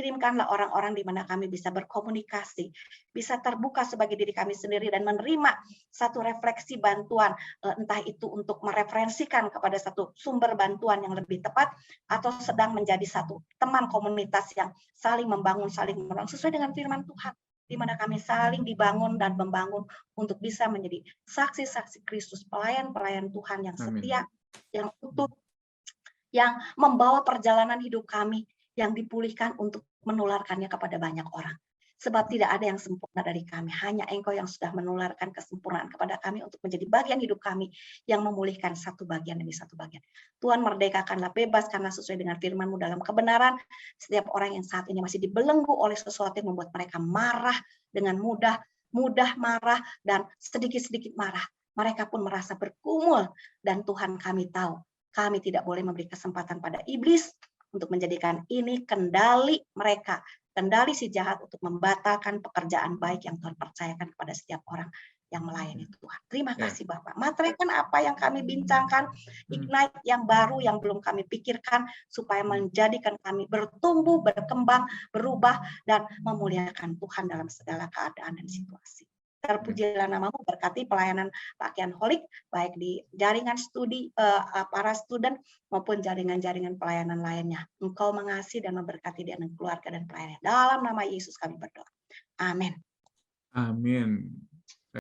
kirimkanlah orang-orang di mana kami bisa berkomunikasi, bisa terbuka sebagai diri kami sendiri dan menerima satu refleksi bantuan, entah itu untuk mereferensikan kepada satu sumber bantuan yang lebih tepat, atau sedang menjadi satu teman komunitas yang saling membangun, saling menolong sesuai dengan firman Tuhan, di mana kami saling dibangun dan membangun untuk bisa menjadi saksi-saksi Kristus, pelayan-pelayan Tuhan yang setia, yang utuh, yang membawa perjalanan hidup kami yang dipulihkan untuk menularkannya kepada banyak orang. Sebab tidak ada yang sempurna dari kami, hanya Engkau yang sudah menularkan kesempurnaan kepada kami untuk menjadi bagian hidup kami yang memulihkan satu bagian demi satu bagian. Tuhan, merdekakanlah, bebaskanlah sesuai dengan firman-Mu dalam kebenaran setiap orang yang saat ini masih dibelenggu oleh sesuatu yang membuat mereka marah dengan mudah marah dan sedikit-sedikit marah. Mereka pun merasa bergumul, dan Tuhan, kami tahu kami tidak boleh memberi kesempatan pada iblis untuk menjadikan ini kendali mereka, kendali si jahat untuk membatalkan pekerjaan baik yang Tuhan percayakan kepada setiap orang yang melayani Tuhan. Terima kasih Bapak. Materaikan apa yang kami bincangkan, ignite yang baru yang belum kami pikirkan, supaya menjadikan kami bertumbuh, berkembang, berubah, dan memuliakan Tuhan dalam segala keadaan dan situasi. Terpujilah nama-Mu, berkati pelayanan Pak Kian Holik, baik di jaringan studi para student maupun jaringan-jaringan pelayanan lainnya. Engkau mengasihi dan memberkati dia dan keluarga dan pelayannya. Dalam nama Yesus kami berdoa. Amin. Amin.